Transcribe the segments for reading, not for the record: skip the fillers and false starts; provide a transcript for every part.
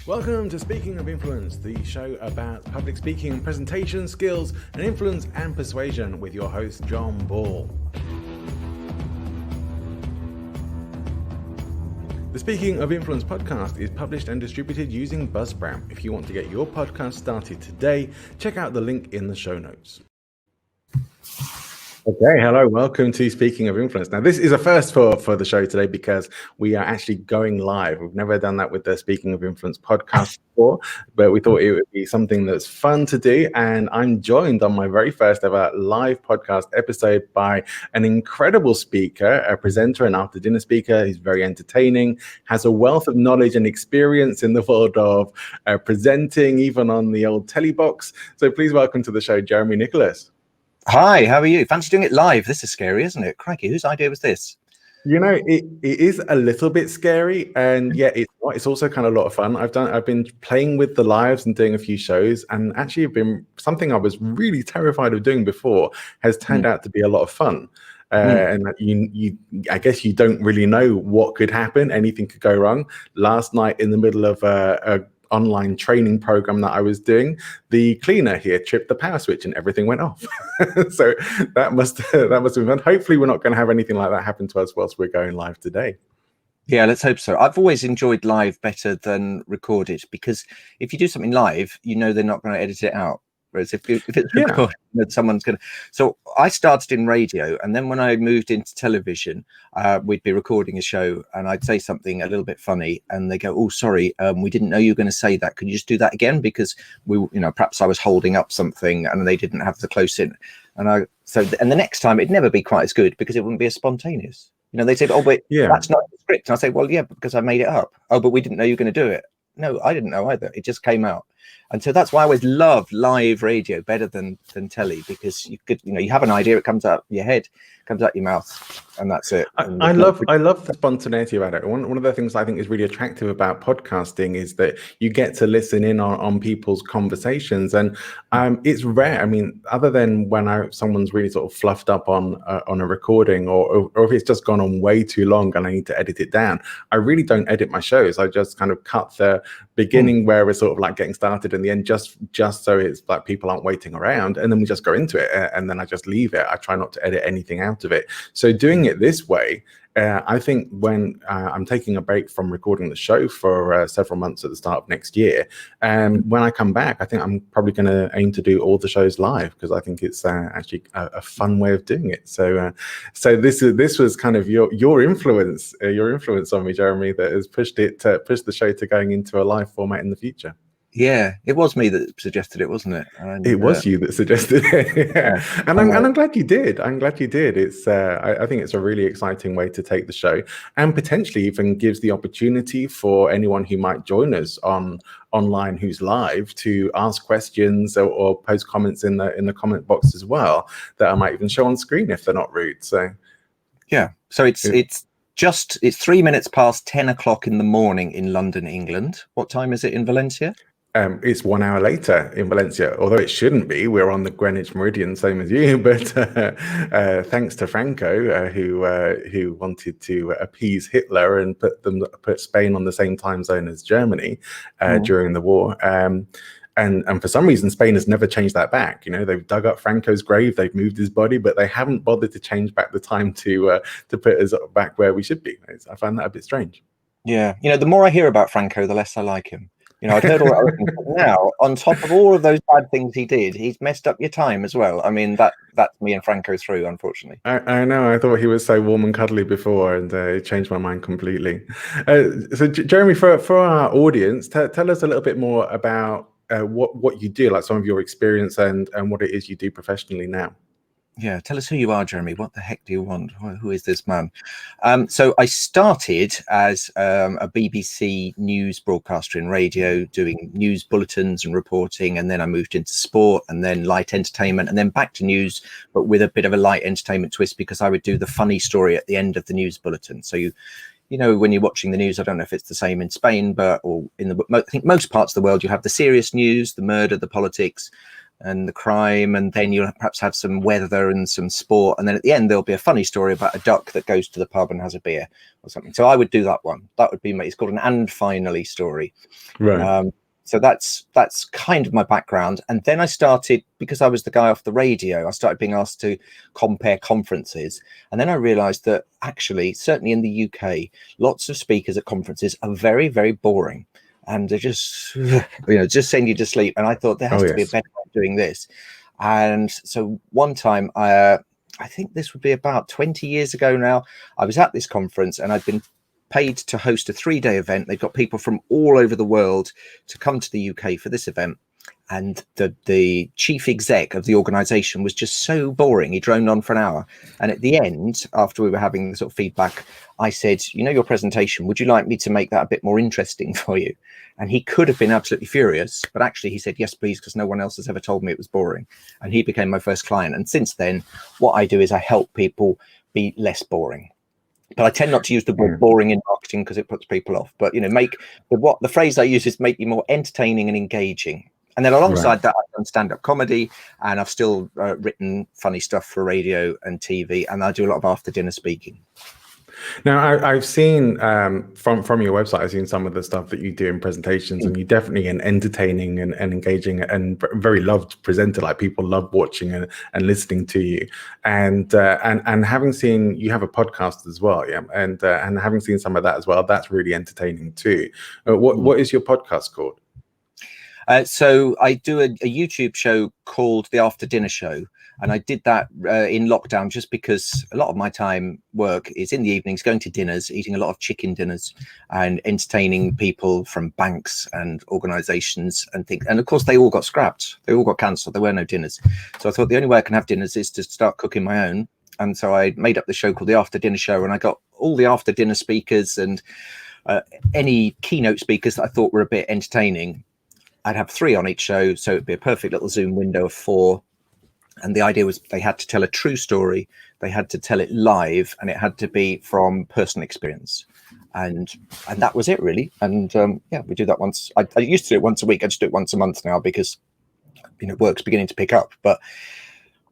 Welcome to Speaking of Influence, the show about public speaking, presentation skills, and influence and persuasion with your host, John Ball. The Speaking of Influence podcast is published and distributed using Buzzsprout. If you want to get your podcast started today, check out the link in the show notes. Okay, hello, welcome to Speaking of Influence. Now, this is a first for the show today because we are actually going live. We've never done that with the Speaking of Influence podcast before, but we thought it would be something that's fun to do. And I'm joined on my very first ever live podcast episode by an incredible speaker, a presenter and after dinner speaker. He's very entertaining, has a wealth of knowledge and experience in the world of presenting, even on the old telly box. So please welcome to the show, Jeremy Nicholas. Hi, how are you? Fancy doing it live? This is scary, isn't it? Crikey, whose idea was this? You know, it is a little bit scary, and yeah, it's also kind of a lot of fun. I've been playing with the lives and doing a few shows, and actually have been something I was really terrified of doing before has turned out to be a lot of fun. And I guess you don't really know what could happen. Anything could go wrong. Last night, in the middle of a online training program that I was doing, the cleaner here tripped the power switch and everything went off. So that must have been fun. Hopefully we're not going to have anything like that happen to us whilst we're going live today. Yeah, let's hope so. I've always enjoyed live better than recorded, because if you do something live, you know they're not going to edit it out. Whereas if it's recorded, someone's going to. So I started in radio, and then when I moved into television, we'd be recording a show, and I'd say something a little bit funny, and they go, "Oh, sorry, we didn't know you were going to say that. Could you just do that again?" Because perhaps I was holding up something, and they didn't have the close in, and the next time it'd never be quite as good because it wouldn't be as spontaneous. They'd say, "Oh, but that's not the script," and I say, "Well, yeah, because I made it up." "Oh, but we didn't know you were going to do it." No, I didn't know either. It just came out. And so that's why I always love live radio better than telly, because you have an idea, it comes out your head, comes out your mouth, and that's it. I love the spontaneity about it. One of the things I think is really attractive about podcasting is that you get to listen in on people's conversations, and it's rare. I mean, other than when someone's really sort of fluffed up on a recording, or if it's just gone on way too long and I need to edit it down, I really don't edit my shows. I just kind of cut the beginning where we're sort of like getting started and the end, just so it's like people aren't waiting around, and then we just go into it, and then I just leave it. I try not to edit anything out of it. So doing it this way, I think when I'm taking a break from recording the show for several months at the start of next year, and when I come back, I think I'm probably going to aim to do all the shows live, because I think it's actually a fun way of doing it. So this was kind of your influence on me, Jeremy, that has pushed the show to going into a live format in the future. Yeah, it was me that suggested it, wasn't it? And, it was you that suggested it. Yeah. And I'm glad you did. I'm glad you did. It's I think it's a really exciting way to take the show, and potentially even gives the opportunity for anyone who might join us online who's live to ask questions or post comments in the comment box as well, that I might even show on screen if they're not rude. So yeah. So it's 3 minutes past 10 o'clock in the morning in London, England. What time is it in Valencia? It's 1 hour later in Valencia, although it shouldn't be. We're on the Greenwich Meridian, same as you. But thanks to Franco, who wanted to appease Hitler and put Spain on the same time zone as Germany during the war. And for some reason, Spain has never changed that back. They've dug up Franco's grave, they've moved his body, but they haven't bothered to change back the time to put us back where we should be. I find that a bit strange. Yeah, the more I hear about Franco, the less I like him. I'd heard all that other things, but now, on top of all of those bad things he did, he's messed up your time as well. I mean, that's me and Franco through, unfortunately. I know. I thought he was so warm and cuddly before, and it changed my mind completely. So, Jeremy, for our audience, tell us a little bit more about what you do, like some of your experience and what it is you do professionally now. Yeah, tell us who you are, Jeremy. What the heck do you want? Who is this man? So I started as a BBC news broadcaster in radio, doing news bulletins and reporting, and then I moved into sport, and then light entertainment, and then back to news, but with a bit of a light entertainment twist, because I would do the funny story at the end of the news bulletin. So when you're watching the news, I don't know if it's the same in Spain, I think most parts of the world, you have the serious news, the murder, the politics. and the crime, and then you'll perhaps have some weather and some sport, and then at the end there'll be a funny story about a duck that goes to the pub and has a beer or something. So I would do that one. That would be it's called an "and finally" story. Right. So that's kind of my background. And then I started, because I was the guy off the radio, I started being asked to compare conferences. And then I realized that actually, certainly in the UK, lots of speakers at conferences are very, very boring. And they're just, just send you to sleep. And I thought there has to be a better way of doing this. And so one time, I think this would be about 20 years ago now, I was at this conference and I'd been paid to host a 3-day event. They've got people from all over the world to come to the UK for this event. And the chief exec of the organization was just so boring. He droned on for an hour. And at the end, after we were having the sort of feedback, I said, your presentation, would you like me to make that a bit more interesting for you? And he could have been absolutely furious, but actually he said, yes, please, because no one else has ever told me it was boring. And he became my first client. And since then, what I do is I help people be less boring. But I tend not to use the word boring in marketing because it puts people off. But, make the phrase I use is make you more entertaining and engaging. And then alongside that, I've done stand-up comedy, and I've still written funny stuff for radio and TV, and I do a lot of after-dinner speaking. Now, I've seen from your website, I've seen some of the stuff that you do in presentations, and you're definitely an entertaining and engaging and very loved presenter. Like, people love watching and listening to you. And having seen you have a podcast as well, and having seen some of that as well, that's really entertaining too. What is your podcast called? So I do a YouTube show called The After Dinner Show. And I did that in lockdown just because a lot of my work is in the evenings, going to dinners, eating a lot of chicken dinners and entertaining people from banks and organizations and things. And of course, they all got scrapped. They all got cancelled. There were no dinners. So I thought the only way I can have dinners is to start cooking my own. And so I made up the show called The After Dinner Show. And I got all the after dinner speakers and any keynote speakers that I thought were a bit entertaining. I'd have 3 on each show. So it'd be a perfect little Zoom window of 4. And the idea was they had to tell a true story. They had to tell it live, and it had to be from personal experience. And that was it, really. And we do that once. I used to do it once a week. I just do it once a month now because work's beginning to pick up. But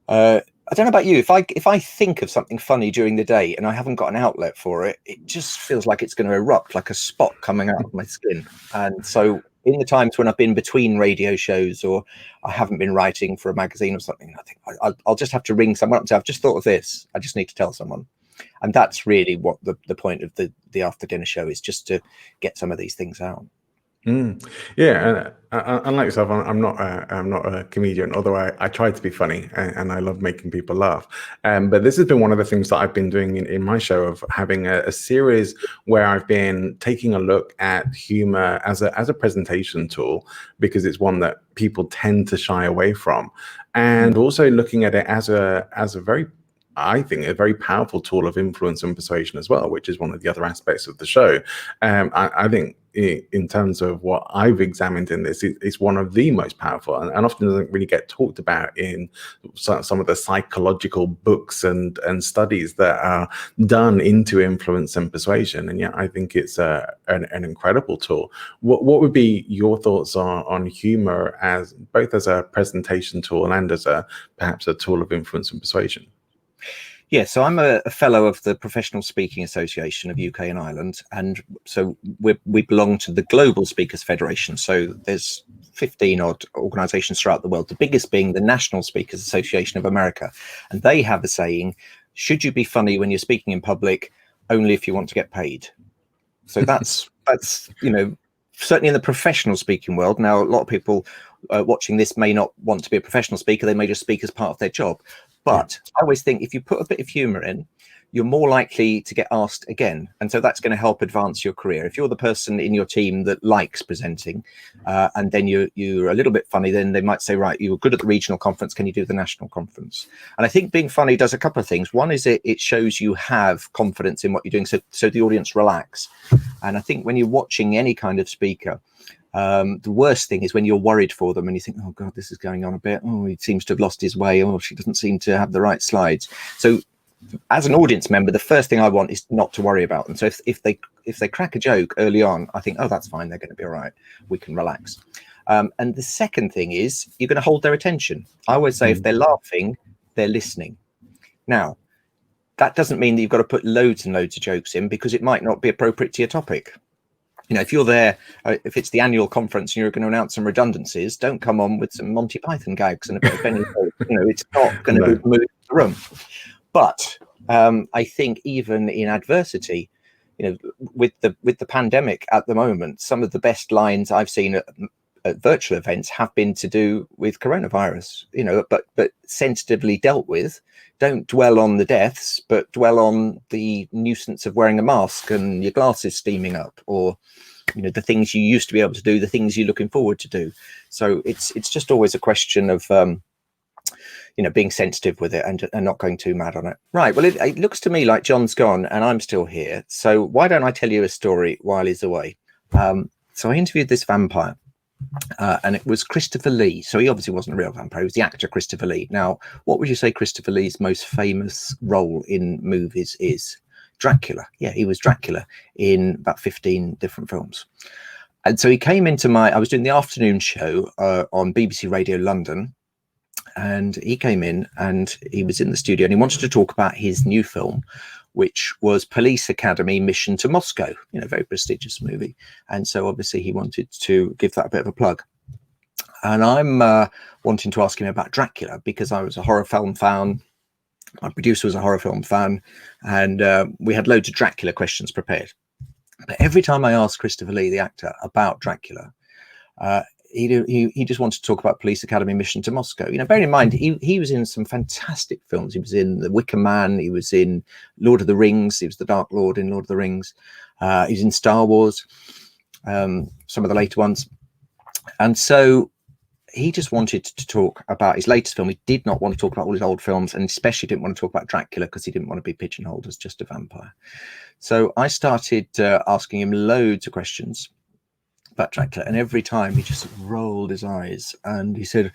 I don't know about you. If I think of something funny during the day and I haven't got an outlet for it, it just feels like it's going to erupt, like a spot coming out of my skin. And so in the times when I've been between radio shows or I haven't been writing for a magazine or something, I think I'll just have to ring someone up and say, I've just thought of this. I just need to tell someone. And that's really what the point of the after dinner show is, just to get some of these things out. Yeah, and unlike yourself, I'm not a comedian, although I try to be funny and I love making people laugh. But this has been one of the things that I've been doing in my show, of having a series where I've been taking a look at humor as a presentation tool, because it's one that people tend to shy away from, and also looking at it as a very, I think, a very powerful tool of influence and persuasion as well, which is one of the other aspects of the show. I think in terms of what I've examined in this, it's one of the most powerful and often doesn't really get talked about in some of the psychological books and studies that are done into influence and persuasion. And yet I think it's an incredible tool. What would be your thoughts on humor as both as a presentation tool and as perhaps a tool of influence and persuasion? Yeah, so I'm a fellow of the Professional Speaking Association of UK and Ireland, and so we belong to the Global Speakers Federation. So there's 15 odd organizations throughout the world, the biggest being the National Speakers Association of America. And they have a saying, should you be funny when you're speaking in public, only if you want to get paid? So that's certainly in the professional speaking world. Now, a lot of people watching this may not want to be a professional speaker. They may just speak as part of their job. But I always think if you put a bit of humor in, you're more likely to get asked again. And so that's going to help advance your career. If you're the person in your team that likes presenting and then you're a little bit funny, then they might say, right, you were good at the regional conference. Can you do the national conference? And I think being funny does a couple of things. One is it shows you have confidence in what you're doing. So the audience relax. And I think when you're watching any kind of speaker, the worst thing is when you're worried for them and you think, oh God, this is going on a bit. Oh, he seems to have lost his way. Oh, she doesn't seem to have the right slides. So as an audience member, the first thing I want is not to worry about them. So if they crack a joke early on, I think, oh, that's fine, they're going to be all right, we can relax. And the second thing is you're going to hold their attention. I always say if they're laughing, they're listening. Now, that doesn't mean that you've got to put loads and loads of jokes in, because it might not be appropriate to your topic. You know, if you're there, if it's the annual conference and you're going to announce some redundancies, don't come on with some Monty Python gags and a bit of Benny Hill. You know, it's not going to move the room. But I think even in adversity, you know, with the pandemic at the moment, some of the best lines I've seen at virtual events have been to do with coronavirus. You know, but sensitively dealt with. Don't dwell on the deaths, but dwell on the nuisance of wearing a mask and your glasses steaming up, or, you know, the things you used to be able to do, the things you're looking forward to do. So it's just always a question of, you know, being sensitive with it and not going too mad on it. Right. Well, it looks to me like John's gone and I'm still here. So why don't I tell you a story while he's away? So I interviewed this vampire. And it was Christopher Lee. So he obviously wasn't a real vampire. He was the actor Christopher Lee. Now, what would you say Christopher Lee's most famous role in movies is? Dracula. Yeah, he was Dracula in about 15 different films. And so he came into I was doing the afternoon show on BBC Radio London. And he came in and he was in the studio and he wanted to talk about his new film, which was Police Academy Mission to Moscow, you know, very prestigious movie. And so obviously he wanted to give that a bit of a plug. And I'm wanting to ask him about Dracula because I was a horror film fan. My producer was a horror film fan, and we had loads of Dracula questions prepared. But every time I asked Christopher Lee, the actor, about Dracula, he just wanted to talk about Police Academy Mission to Moscow. You know, bearing in mind, he was in some fantastic films. He was in The Wicker Man. He was in Lord of the Rings. He was the Dark Lord in Lord of the Rings. He was in Star Wars, some of the later ones. And so he just wanted to talk about his latest film. He did not want to talk about all his old films, and especially didn't want to talk about Dracula because he didn't want to be pigeonholed as just a vampire. So I started asking him loads of questions about Dracula, and every time he just rolled his eyes and he said,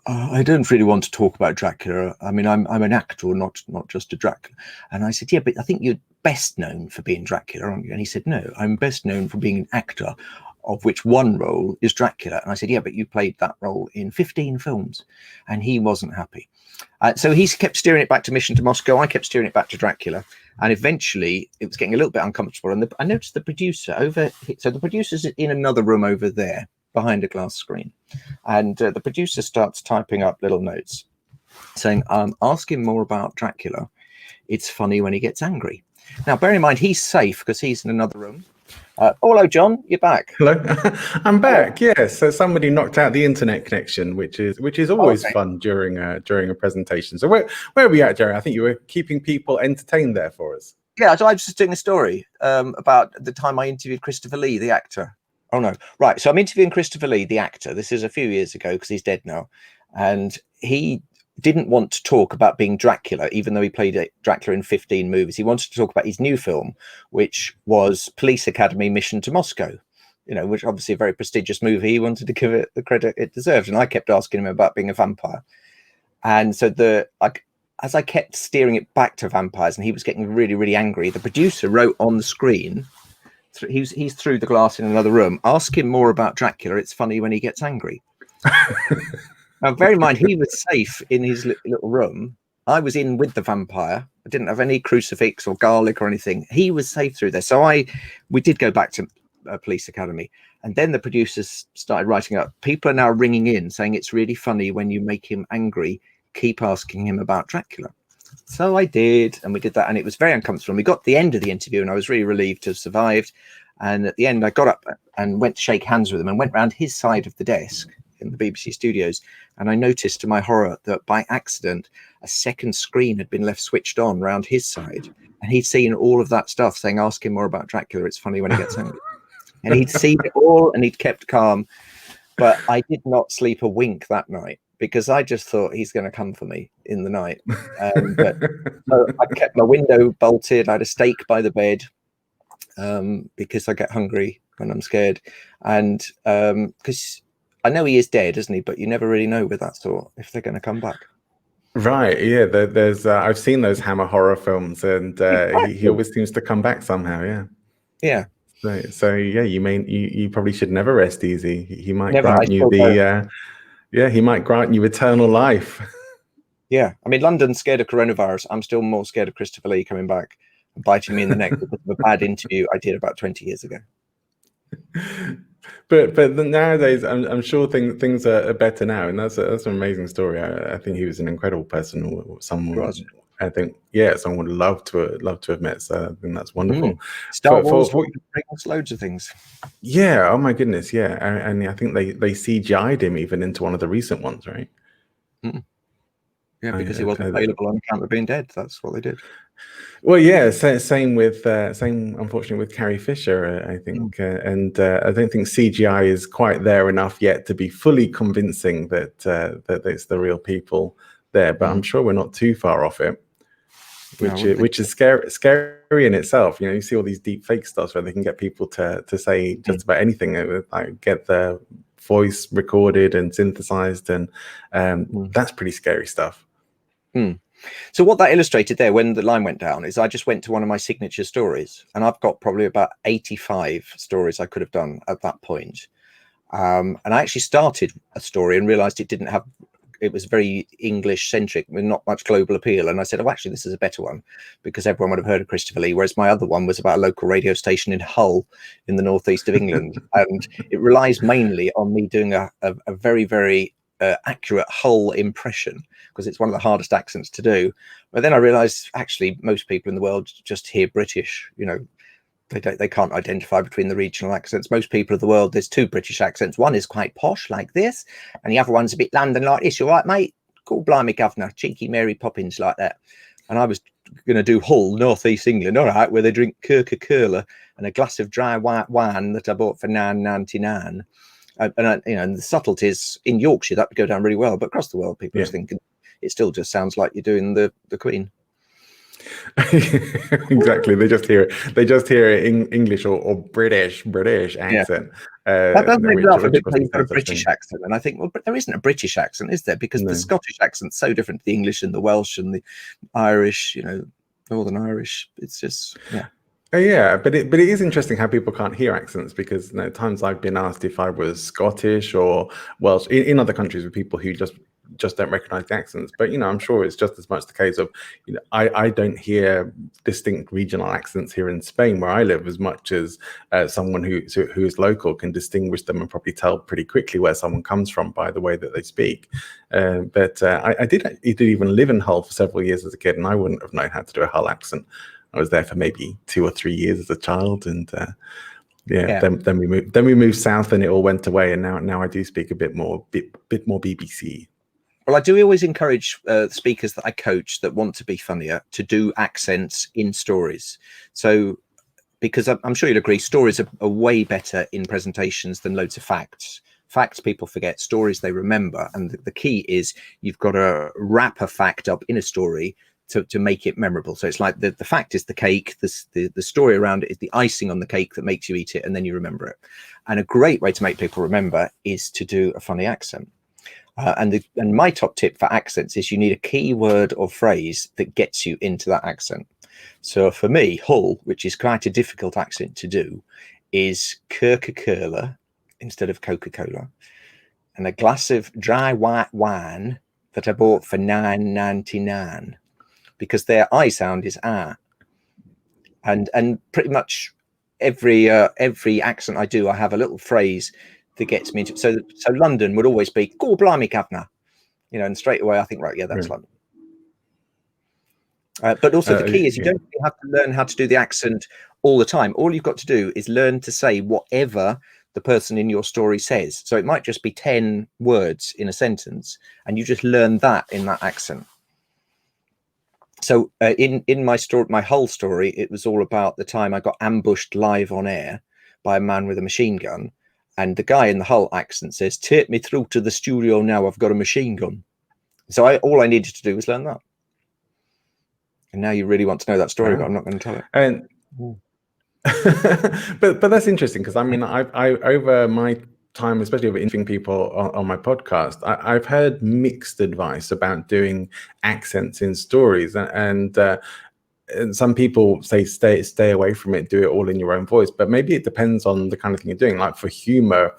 I don't really want to talk about Dracula. I mean, I'm an actor, not just a Dracula. And I said, yeah, but I think you're best known for being Dracula, aren't you? And he said, no, I'm best known for being an actor, of which one role is Dracula. And I said, yeah, but you played that role in 15 films. And he wasn't happy. So he kept steering it back to Mission to Moscow. I kept steering it back to Dracula. And eventually it was getting a little bit uncomfortable. And I noticed the producer so the producer's in another room over there behind a glass screen. And the producer starts typing up little notes saying, ask him more about Dracula. It's funny when he gets angry. Now, bear in mind, he's safe because he's in another room. Oh, hello, John. You're back. Hello, I'm back. Yes, so somebody knocked out the internet connection, which is always fun during a presentation. So where are we at, Jerry? I think you were keeping people entertained there for us. Yeah, so I was just doing a story about the time I interviewed Christopher Lee, the actor. Oh no, right. So I'm interviewing Christopher Lee, the actor. This is a few years ago because he's dead now, and he didn't want to talk about being Dracula, even though he played Dracula in 15 movies. He wanted to talk about his new film, which was Police Academy Mission to Moscow, you know, which obviously a very prestigious movie. He wanted to give it the credit it deserved. And I kept asking him about being a vampire. And so as I kept steering it back to vampires and he was getting really, really angry, the producer wrote on the screen, he's through the glass in another room, ask him more about Dracula. It's funny when he gets angry. Now, bear in mind, he was safe in his little room. I was in with the vampire. I didn't have any crucifix or garlic or anything. He was safe through there. So we did go back to Police Academy. And then the producers started writing up. People are now ringing in saying it's really funny when you make him angry. Keep asking him about Dracula. So I did. And we did that. And it was very uncomfortable. And we got to the end of the interview and I was really relieved to have survived. And at the end, I got up and went to shake hands with him and went round his side of the desk in the BBC studios, and I noticed to my horror that by accident a second screen had been left switched on round his side, and he'd seen all of that stuff saying ask him more about Dracula, it's funny when he gets angry. And he'd seen it all and he'd kept calm, but I did not sleep a wink that night because I just thought he's going to come for me in the night. But so I kept my window bolted. I had a steak by the bed because I get hungry when I'm scared, and because I know he is dead, isn't he? But you never really know with that sort if they're going to come back. Right, yeah. There's I've seen those Hammer horror films, and he Exactly. always seems to come back somehow. Yeah. Yeah. So yeah, you probably should never rest easy. He might Never. I grant you still don't. the yeah, he might grant you eternal life. Yeah. I mean, London's scared of coronavirus. I'm still more scared of Christopher Lee coming back and biting me in the neck because of a bad interview I did about 20 years ago. But nowadays, I'm sure things are better now, and that's an amazing story. I think he was an incredible person, or It was. someone I think someone would love to have met. So I think that's wonderful. Star Wars For bring us loads of things. yeah, oh my goodness, yeah, and I think they CGI'd him even into one of the recent ones, right? Mm. Yeah, because he wasn't available on account of being dead. That's what they did. Well, yeah, same with same, unfortunately, with Carrie Fisher, I think, and I don't think CGI is quite there enough yet to be fully convincing that that it's the real people there. But I'm sure we're not too far off it, which is scary in itself. You know, you see all these deep fake stuff where they can get people to say just about anything, like get the voice recorded and synthesized, and that's pretty scary stuff. So what that illustrated there when the line went down is I just went to one of my signature stories, and I've got probably about 85 stories I could have done at that point. And I actually started a story and realized it was very English centric with not much global appeal. And I said, oh, actually, this is a better one because everyone would have heard of Christopher Lee. Whereas my other one was about a local radio station in Hull in the northeast of England. And it relies mainly on me doing a very, very accurate Hull impression because it's one of the hardest accents to do. But then I realized actually most people in the world just hear British, you know, they can't identify between the regional accents. Most people of the world, there's two British accents. One is quite posh like this, and the other one's a bit London like this. You all right, mate? Cool, blimey, governor, cheeky Mary Poppins like that. And I was going to do Hull, northeast England, all right, where they drink Coca-Cola and a glass of dry white wine that I bought for £9.99. And the subtleties in Yorkshire that would go down really well, but across the world, people are thinking it still just sounds like you're doing the Queen. Exactly. They just hear it in English or British accent. That does make me laugh a bit when you've got a no British accent, and I think, well, but there isn't a British accent, is there? Because the Scottish accent's so different to the English and the Welsh and the Irish, you know, Northern Irish. It's just yeah, but it is interesting how people can't hear accents because times I've been asked if I was Scottish or Welsh in other countries with people who just don't recognize the accents. But I'm sure it's just as much the case of I don't hear distinct regional accents here in Spain where I live as much as someone who is local can distinguish them and probably tell pretty quickly where someone comes from by the way that they speak. But I did even live in Hull for several years as a kid, and I wouldn't have known how to do a Hull accent. I was there for maybe 2 or 3 years as a child, and then we moved south, and it all went away. And now I do speak a bit more BBC. Well, I do always encourage speakers that I coach that want to be funnier to do accents in stories. So, because I'm sure you'll agree, stories are way better in presentations than loads of facts. Facts people forget, stories they remember, and the key is you've got to wrap a fact up in a story to make it memorable. So it's like the fact is the cake, the story around it is the icing on the cake that makes you eat it, and then you remember it. And a great way to make people remember is to do a funny accent. And my top tip for accents is you need a key word or phrase that gets you into that accent. So for me, Hull, which is quite a difficult accent to do, is Coca-Cola instead of Coca-Cola, and a glass of dry white wine that I bought for £9.99. Because their I sound is ah, and pretty much every accent I do, I have a little phrase that gets me into. So London would always be "Go blimey, governor," and straight away I think, right, yeah, that's London. But also the key is you don't really have to learn how to do the accent all the time. All you've got to do is learn to say whatever the person in your story says. So it might just be 10 words in a sentence, and you just learn that in that accent. So in my story, my whole story, it was all about the time I got ambushed live on air by a man with a machine gun. And the guy in the Hull accent says, "Take me through to the studio now, I've got a machine gun." So all I needed to do was learn that. And now you really want to know that story, but I'm not going to tell it. And but that's interesting because I mean, I over my time, especially with interviewing people on my podcast, I've heard mixed advice about doing accents in stories, and some people say stay away from it, do it all in your own voice. But maybe it depends on the kind of thing you're doing. Like for humor,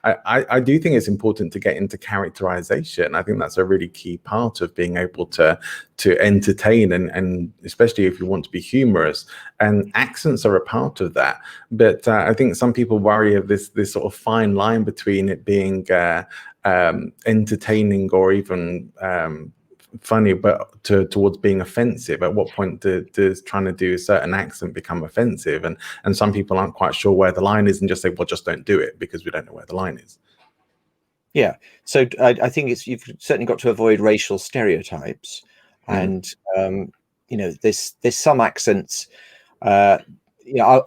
I do think it's important to get into characterization. I think that's a really key part of being able to entertain, and especially if you want to be humorous, and accents are a part of that. But I think some people worry of this sort of fine line between it being entertaining or even funny, but towards being offensive. At what point does trying to do a certain accent become offensive? And some people aren't quite sure where the line is, and just say, well, just don't do it, because we don't know where the line is. Yeah, so I think you've certainly got to avoid racial stereotypes, and there's some accents. I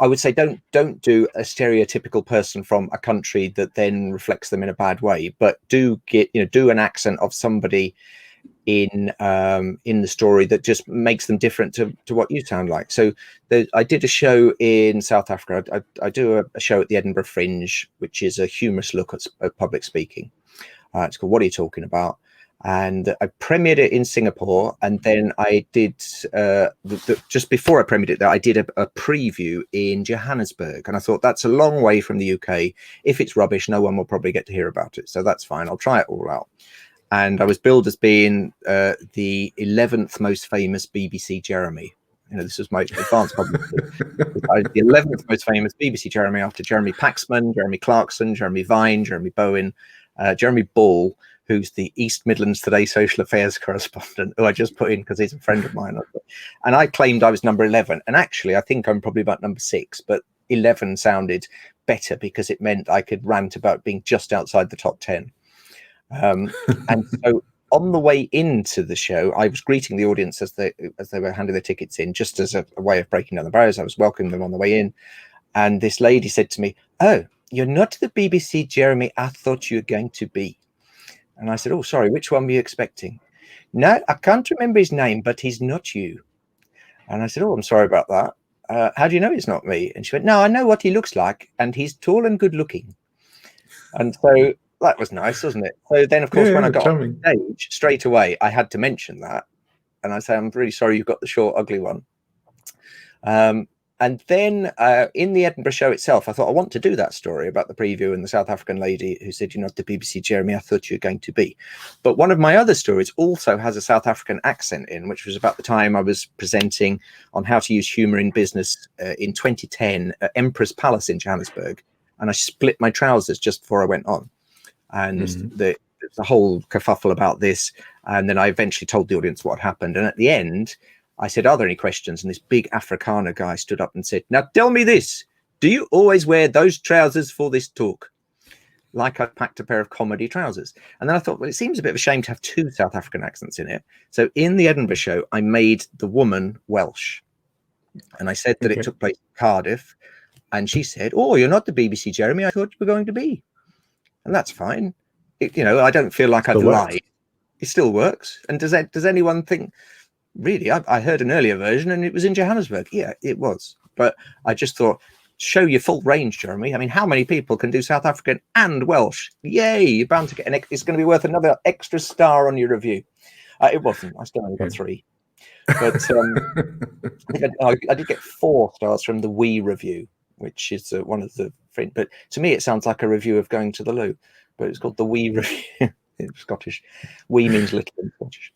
would say don't do a stereotypical person from a country that then reflects them in a bad way, but do an accent of somebody in the story that just makes them different to what you sound like. So I did a show in South Africa. I do a show at the Edinburgh Fringe, which is a humorous look at public speaking. It's called What Are You Talking About? And I premiered it in Singapore, and then I did just before I premiered it there, I did a preview in Johannesburg, and I thought that's a long way from the UK. If it's rubbish, no one will probably get to hear about it, so that's fine. I'll try it all out. And I was billed as being the 11th most famous BBC Jeremy. This was my advanced publicity. The 11th most famous BBC Jeremy, after Jeremy Paxman, Jeremy Clarkson, Jeremy Vine, Jeremy Bowen, Jeremy Ball, who's the East Midlands Today social affairs correspondent, who I just put in because he's a friend of mine. And I claimed I was number 11. And actually, I think I'm probably about number 6, but 11 sounded better because it meant I could rant about being just outside the top 10. And so on the way into the show, I was greeting the audience as they were handing their tickets in, just as a way of breaking down the barriers. I was welcoming them on the way in, and this lady said to me, "Oh, you're not the BBC Jeremy I thought you were going to be." And I said, "Oh, sorry, which one were you expecting?" "No, I can't remember his name, but he's not you." And I said, "Oh, I'm sorry about that. How do you know he's not me?" And she went, "No, I know what he looks like, and he's tall and good looking." And so that was nice, wasn't it? So then, of course, when I got on stage, straight away, I had to mention that. And I said, "I'm really sorry you've got the short, ugly one." And then in the Edinburgh show itself, I thought I want to do that story about the preview and the South African lady who said, "You're not the BBC Jeremy I thought you were going to be." But one of my other stories also has a South African accent in, which was about the time I was presenting on how to use humor in business in 2010 at Emperor's Palace in Johannesburg. And I split my trousers just before I went on. And the whole kerfuffle about this. And then I eventually told the audience what happened. And at the end, I said, "Are there any questions?" And this big Afrikaner guy stood up and said, "Now tell me this. Do you always wear those trousers for this talk?" Like I packed a pair of comedy trousers. And then I thought, well, it seems a bit of a shame to have 2 South African accents in it. So in the Edinburgh show, I made the woman Welsh. And I said that it took place in Cardiff. And she said, "Oh, you're not the BBC Jeremy I thought you were going to be." And that's fine. I don't feel like I've lied. It still works. And does anyone think, really? I heard an earlier version and it was in Johannesburg. Yeah, it was. But I just thought, show your full range, Jeremy. I mean, how many people can do South African and Welsh? Yay, you're bound to get it's going to be worth another extra star on your review. It wasn't. I still only got 3. But I did get 4 stars from the Wee review, which is one of the friend. But to me, it sounds like a review of Going to the Loo. But it's called the Wee review. It's Scottish. Wee means little in Scottish.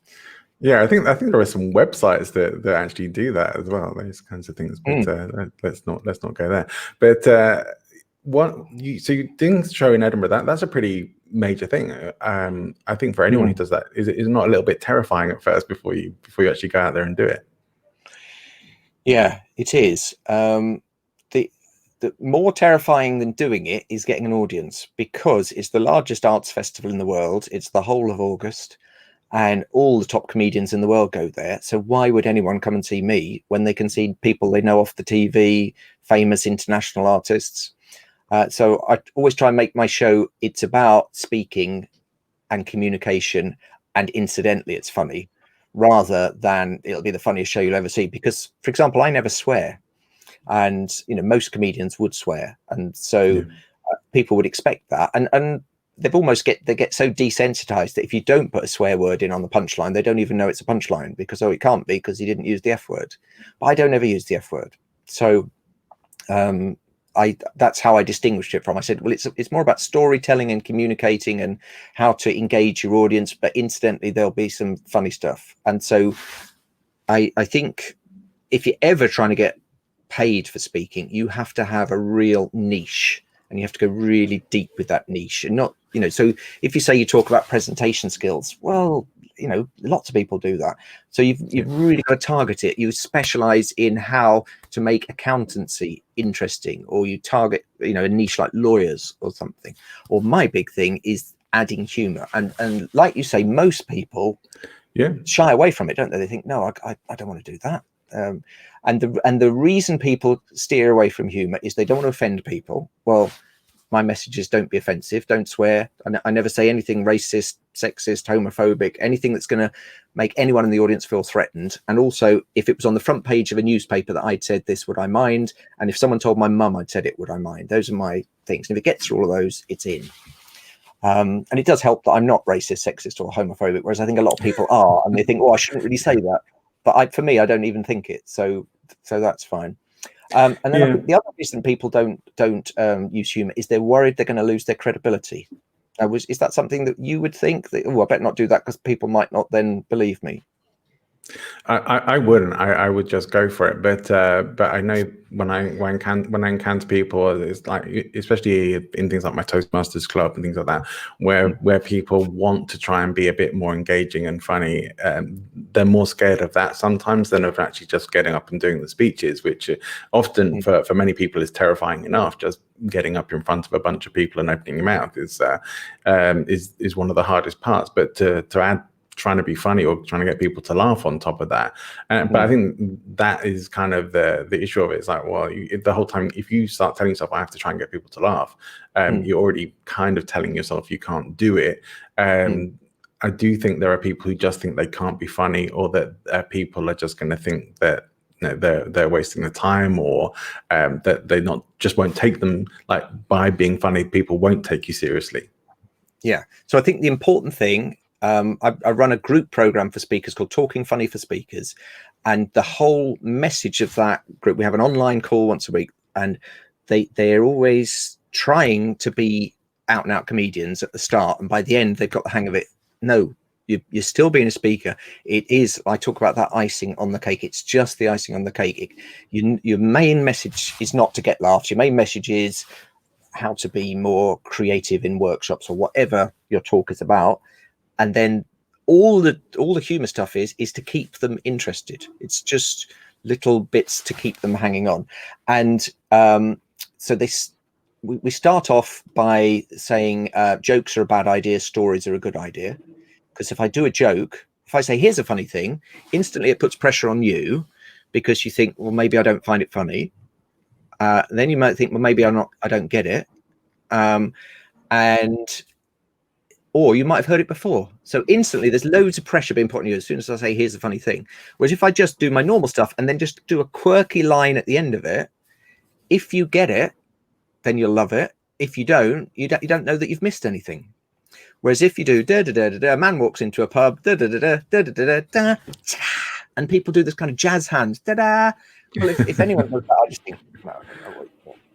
Yeah, I think there are some websites that actually do that as well. Those kinds of things. But let's not go there. But so you doing a show in Edinburgh, that's a pretty major thing. I think for anyone who does that, is it not a little bit terrifying at first before you actually go out there and do it? Yeah, it is. The more terrifying than doing it is getting an audience, because it's the largest arts festival in the world. It's the whole of August, and all the top comedians in the world go there. So why would anyone come and see me when they can see people they know off the TV, famous international artists? So I always try and make my show, it's about speaking and communication, and incidentally, it's funny, rather than it'll be the funniest show you'll ever see. Because, for example, I never swear. And most comedians would swear, and so people would expect that, and they've almost get so desensitized that if you don't put a swear word in on the punchline, they don't even know it's a punchline, because it can't be, because you didn't use the F word. But I don't ever use the F word, so that's how I distinguished it from. I said, well, it's more about storytelling and communicating and how to engage your audience, but incidentally there'll be some funny stuff. And so I think if you're ever trying to get paid for speaking, you have to have a real niche, and you have to go really deep with that niche, and not, so if you say you talk about presentation skills, well, lots of people do that. So you've really got to target it. You specialize in how to make accountancy interesting, or you target, a niche like lawyers or something. Or my big thing is adding humor. And like you say, most people shy away from it, don't they? They think, no, I don't want to do that. And the reason people steer away from humor is they don't want to offend people. Well, my message is, don't be offensive, don't swear. I never say anything racist, sexist, homophobic, anything that's going to make anyone in the audience feel threatened. And also, if it was on the front page of a newspaper that I'd said this, would I mind? And if someone told my mum I'd said it, would I mind? Those are my things. And if it gets through all of those, it's in. And it does help that I'm not racist, sexist, or homophobic, whereas I think a lot of people are, and they think, oh, I shouldn't really say that. But for me, I don't even think it. So that's fine. And then I think the other reason people don't use humor is they're worried they're going to lose their credibility. Is that something that you would think that, oh, I better not do that because people might not then believe me? I wouldn't. I would just go for it. But I know when I encounter people, it's like, especially in things like my Toastmasters club and things like that, where people want to try and be a bit more engaging and funny, they're more scared of that sometimes than of actually just getting up and doing the speeches, which often for many people is terrifying enough. Just getting up in front of a bunch of people and opening your mouth is one of the hardest parts. But to add trying to be funny or trying to get people to laugh on top of that, but I think that is kind of the issue of it. It's like, well, the whole time, if you start telling yourself I have to try and get people to laugh, you're already kind of telling yourself you can't do it. I do think there are people who just think they can't be funny, or that people are just going to think that they're wasting their time, or that they just won't take them, like, by being funny, people won't take you seriously. Yeah. So I think the important thing, I run a group program for speakers called Talking Funny for Speakers, and the whole message of that group, we have an online call once a week, and they're always trying to be out and out comedians at the start, and by the end they've got the hang of it. No, you're still being a speaker. It is, I talk about that icing on the cake. It's just the icing on the cake. Your main message is not to get laughs. Your main message is how to be more creative in workshops or whatever your talk is about. And then all the humor stuff is to keep them interested. It's just little bits to keep them hanging on. And so we start off by saying jokes are a bad idea, stories are a good idea. Because if I do a joke, if I say, here's a funny thing, instantly it puts pressure on you, because you think, well, maybe I don't find it funny. Then you might think, well, maybe I don't get it. Or you might have heard it before. So instantly there's loads of pressure being put on you as soon as I say, here's a funny thing. Whereas if I just do my normal stuff and then just do a quirky line at the end of it, if you get it, then you'll love it. If you don't, you don't know that you've missed anything. Whereas if you do da da da da da, a man walks into a pub, da da da da da da da da, and people do this kind of jazz hands, da da. Well, if anyone does that, I just think, no,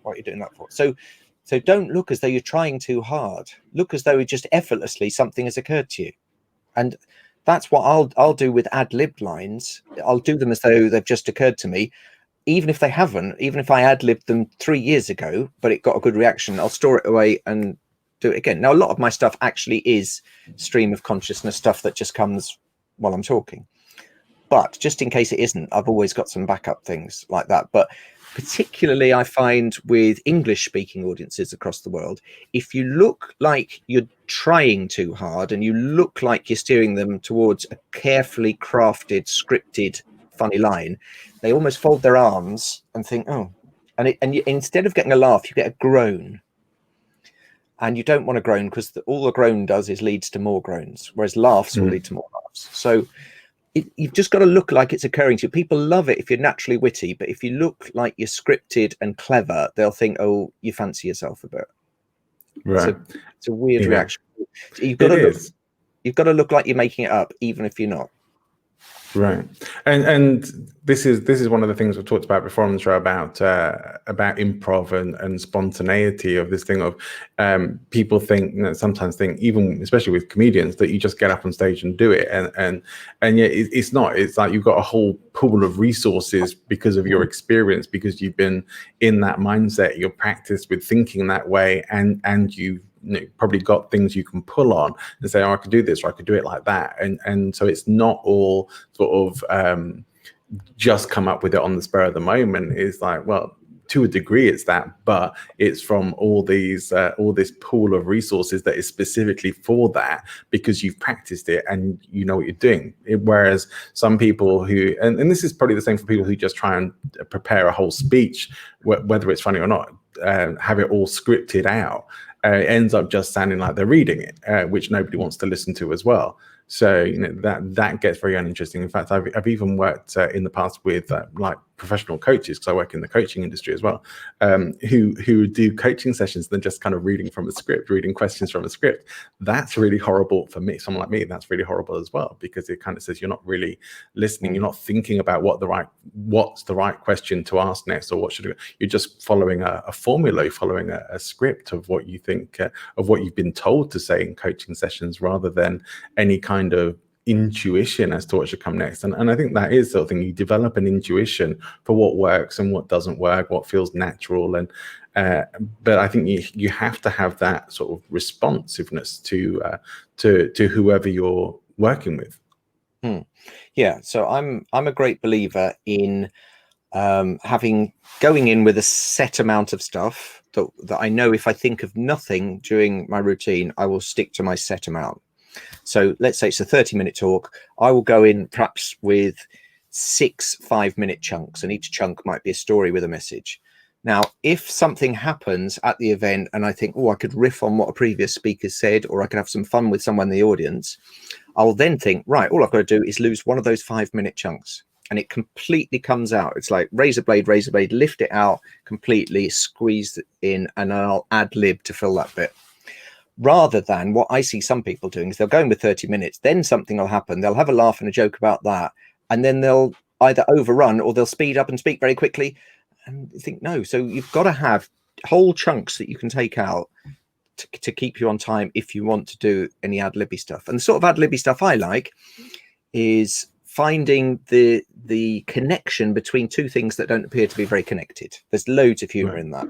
what are you doing that for? So don't look as though you're trying too hard. Look as though it just effortlessly something has occurred to you. And that's what I'll do with ad-libbed lines. I'll do them as though they've just occurred to me, even if they haven't, even if I ad-libbed them 3 years ago, but it got a good reaction, I'll store it away and do it again. Now, a lot of my stuff actually is stream of consciousness stuff that just comes while I'm talking. But just in case it isn't, I've always got some backup things like that. But particularly I find with English speaking audiences across the world, if you look like you're trying too hard and you look like you're steering them towards a carefully crafted, scripted, funny line, they almost fold their arms and think, oh, and instead of getting a laugh, you get a groan. And you don't want to groan, because all the groan does is leads to more groans, whereas laughs will lead to more laughs. So you've just got to look like it's occurring to you. People love it if you're naturally witty, but if you look like you're scripted and clever, they'll think, oh, you fancy yourself a bit. Right. It's a weird Yeah. reaction. You've It is. You've got to look like you're making it up, even if you're not. Right, and this is one of the things we've talked about before on the show about improv and spontaneity of this thing of people think, sometimes think, even especially with comedians, that you just get up on stage and do it, and yet it's not. It's like you've got a whole pool of resources because of your experience, because you've been in that mindset, you're practiced with thinking that way, and you've probably got things you can pull on and say, oh, I could do this, or I could do it like that, and so it's not all sort of just come up with it on the spur of the moment. It's like, well, to a degree it's that, but it's from all this pool of resources that is specifically for that, because you've practiced it and you know what you're doing. Whereas some people who, and this is probably the same for people who just try and prepare a whole speech, whether it's funny or not, have it all scripted out, it ends up just sounding like they're reading it, which nobody wants to listen to as well. So that gets very uninteresting. In fact, I've even worked in the past with like professional coaches, because I work in the coaching industry as well, who do coaching sessions than just kind of reading from a script, reading questions from a script. That's really horrible for me. Someone like me, that's really horrible as well, because it kind of says you're not really listening. You're not thinking about what's the right question to ask next, or what should you're just following a formula, following a script of what you think, of what you've been told to say in coaching sessions, rather than any kind of intuition as to what should come next. And I think that is sort of thing. You develop an intuition for what works and what doesn't work, what feels natural. And but I think you have to have that sort of responsiveness to whoever you're working with. Yeah, so I'm a great believer in going in with a set amount of stuff that I know, if I think of nothing during my routine, I will stick to my set amount. So let's say it's a 30-minute talk. I will go in perhaps with 6 5-minute chunks, and each chunk might be a story with a message. Now, if something happens at the event and I think, oh, I could riff on what a previous speaker said, or I could have some fun with someone in the audience, I'll then think, right, all I've got to do is lose one of those 5-minute chunks, and it completely comes out. It's like razor blade, lift it out completely, squeeze it in, and I'll ad lib to fill that bit. Rather than what I see some people doing is they'll go in with 30 minutes, then something will happen. They'll have a laugh and a joke about that, and then they'll either overrun or they'll speed up and speak very quickly. And you think, no. So you've got to have whole chunks that you can take out to keep you on time if you want to do any ad-libby stuff. And the sort of ad-libby stuff I like is finding the connection between two things that don't appear to be very connected. There's loads of humor in that.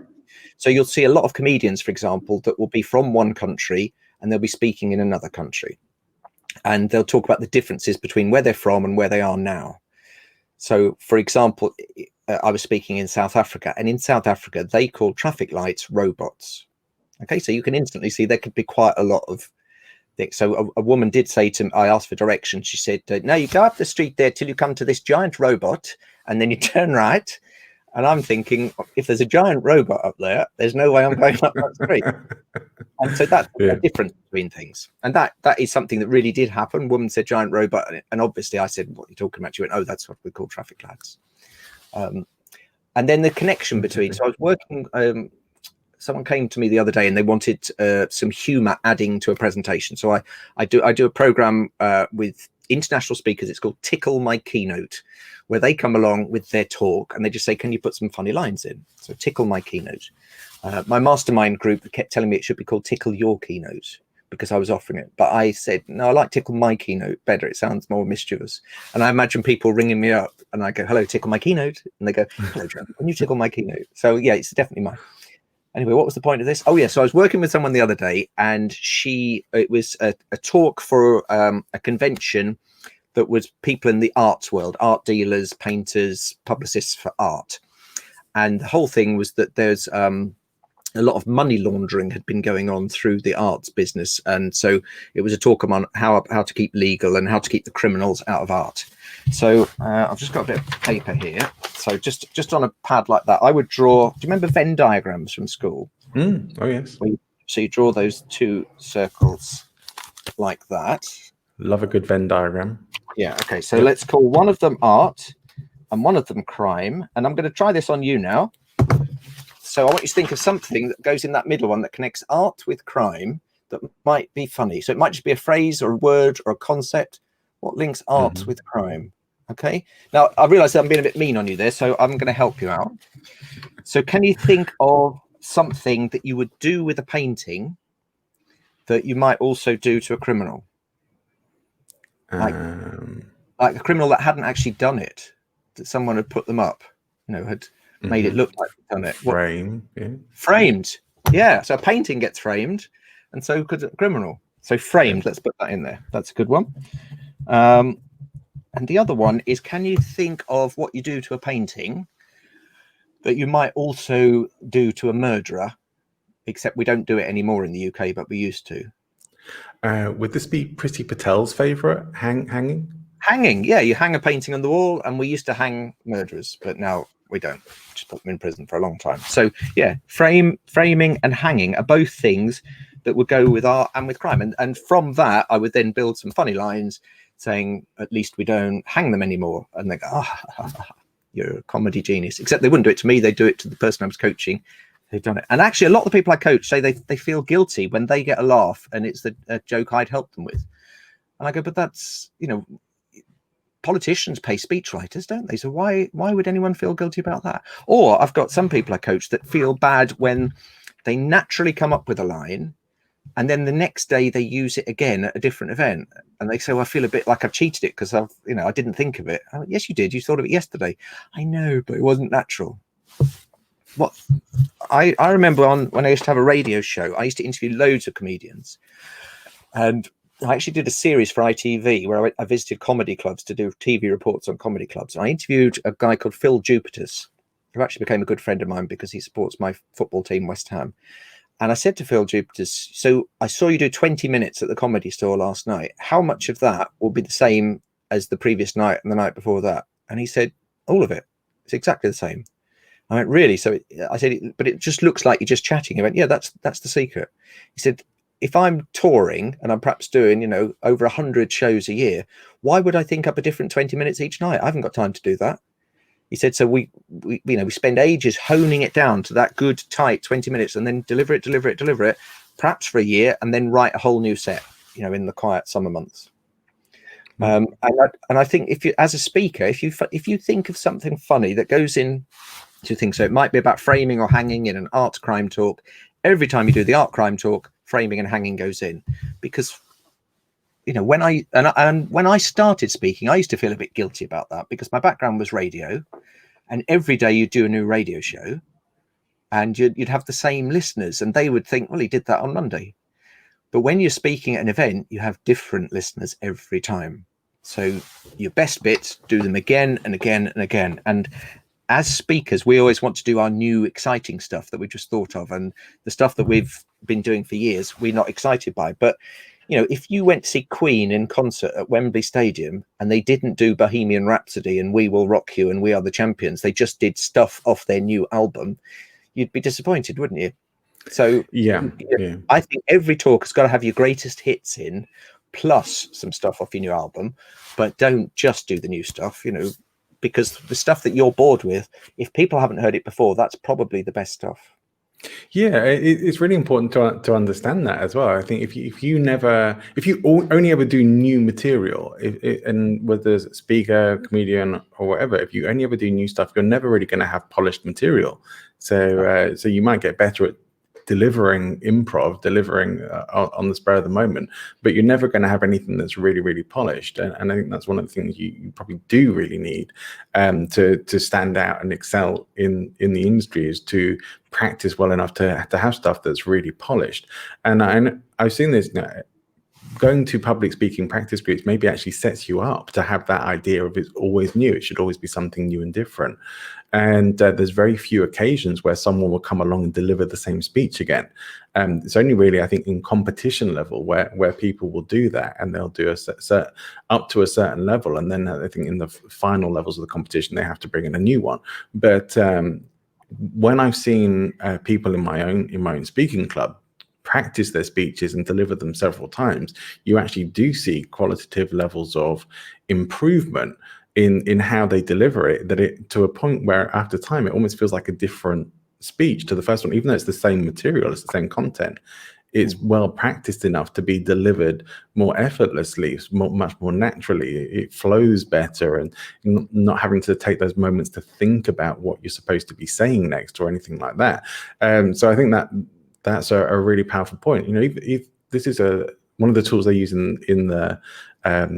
So you'll see a lot of comedians, for example, that will be from one country and they'll be speaking in another country. And they'll talk about the differences between where they're from and where they are now. So, for example, I was speaking in South Africa, and in South Africa, they call traffic lights robots. Okay, so you can instantly see there could be quite a lot of things. So a woman did say to me, I asked for directions. She said, no, you go up the street there till you come to this giant robot, and then you turn right. And I'm thinking, if there's a giant robot up there, there's no way I'm going up that street. And so that's a difference between things. And that is something that really did happen. Woman said giant robot. And obviously I said, what are you talking about? She went, oh, that's what we call traffic lights. And then the connection between, so I was working, someone came to me the other day and they wanted some humor adding to a presentation. So I do a program with international speakers. It's called Tickle My Keynote, where they come along with their talk and they just say, can you put some funny lines in? So Tickle My Keynote. My mastermind group kept telling me it should be called Tickle Your Keynote because I was offering it. But I said, no, I like Tickle My Keynote better. It sounds more mischievous. And I imagine people ringing me up and I go, hello, Tickle My Keynote. And they go, hello, John, can you tickle my keynote? So yeah, it's definitely mine. Anyway, what was the point of this? Oh yeah, so I was working with someone the other day, and it was a talk for a convention that was people in the arts world, art dealers, painters, publicists for art. And the whole thing was that there's a lot of money laundering had been going on through the arts business. And so it was a talk on how to keep legal and how to keep the criminals out of art. So I've just got a bit of paper here. So just on a pad like that, I would draw, do you remember Venn diagrams from school? Oh, yes. So you draw those two circles like that. Love a good Venn diagram. Yeah, okay. So let's call one of them art and one of them crime. And I'm going to try this on you now. So I want you to think of something that goes in that middle one that connects art with crime that might be funny. So it might just be a phrase or a word or a concept. What links art with crime? Okay. Now, I realize that I'm being a bit mean on you there, so I'm going to help you out. So can you think of something that you would do with a painting that you might also do to a criminal? Like a criminal that hadn't actually done it, that someone had put them up, had made it look like they'd done it. Frame, Framed. Yeah. So a painting gets framed, and so could a criminal. So framed, let's put that in there. That's a good one. And the other one is, can you think of what you do to a painting that you might also do to a murderer, except we don't do it anymore in the UK, but we used to? Would this be Priti Patel's favorite, hanging? Hanging, yeah. You hang a painting on the wall, and we used to hang murderers, but now we don't. Just put them in prison for a long time. So yeah, framing and hanging are both things that would go with art and with crime. And from that, I would then build some funny lines saying, at least we don't hang them anymore. And they go, you're a comedy genius. Except they wouldn't do it to me. They'd do it to the person I was coaching who'd done it. And actually, a lot of the people I coach say they feel guilty when they get a laugh and it's a joke I'd helped them with. And I go, but that's, politicians pay speechwriters, don't they? So why would anyone feel guilty about that? Or I've got some people I coach that feel bad when they naturally come up with a line and then the next day they use it again at a different event, and they say, well, I feel a bit like I've cheated it because I didn't think of it. I went, yes, you did. You thought of it yesterday. I know, but it wasn't natural. What I remember when I used to have a radio show, I used to interview loads of comedians, and I actually did a series for ITV where I visited comedy clubs to do TV reports on comedy clubs. And I interviewed a guy called Phil Jupiters, who actually became a good friend of mine because he supports my football team, West Ham. And I said to Phil Jupiters, so I saw you do 20 minutes at the Comedy Store last night. How much of that will be the same as the previous night and the night before that? And he said, all of it. It's exactly the same. I went, really? So I said, but it just looks like you're just chatting. He went, yeah, that's the secret. He said, if I'm touring and I'm perhaps doing, over 100 shows a year, why would I think up a different 20 minutes each night? I haven't got time to do that. He said, so we spend ages honing it down to that good, tight 20 minutes and then deliver it, perhaps for a year, and then write a whole new set, in the quiet summer months. And I think if you, as a speaker, if you think of something funny that goes in to things, so it might be about framing or hanging in an art crime talk. Every time you do the art crime talk, framing and hanging goes in, because when I started speaking, I used to feel a bit guilty about that because my background was radio, and every day you do a new radio show and you'd have the same listeners and they would think, well, he did that on Monday. But when you're speaking at an event, you have different listeners every time. So your best bits, do them again and again and again. And as speakers, we always want to do our new exciting stuff that we just thought of, and the stuff that we've been doing for years, we're not excited by. But if you went to see Queen in concert at Wembley Stadium and they didn't do Bohemian Rhapsody and We Will Rock You and We Are the Champions, they just did stuff off their new album, you'd be disappointed, wouldn't you? So yeah. I think every talk has got to have your greatest hits in, plus some stuff off your new album, but don't just do the new stuff, because the stuff that you're bored with, if people haven't heard it before, that's probably the best stuff. Yeah, it's really important to understand that as well. I think if you only ever do new material, and whether it's a speaker, comedian, or whatever, if you only ever do new stuff, you're never really going to have polished material. So you might get better at delivering improv, on the spur of the moment, but you're never going to have anything that's really, really polished. And I think that's one of the things you probably do really need to stand out and excel in the industry, is to practice well enough to have stuff that's really polished. And I've seen this, going to public speaking practice groups maybe actually sets you up to have that idea of it's always new. It should always be something new and different. And there's very few occasions where someone will come along and deliver the same speech again. It's only really, I think, in competition level where people will do that, and they'll do up to a certain level. And then I think in the final levels of the competition, they have to bring in a new one. But when I've seen people in my own speaking club practice their speeches and deliver them several times, you actually do see qualitative levels of improvement in how they deliver it, to a point where after time it almost feels like a different speech to the first one, even though it's the same material, it's the same content, it's well practiced enough to be delivered more effortlessly, much more naturally. It flows better, and not having to take those moments to think about what you're supposed to be saying next or anything like that. So I think that's a really powerful point. You know, if this is one of the tools they use in the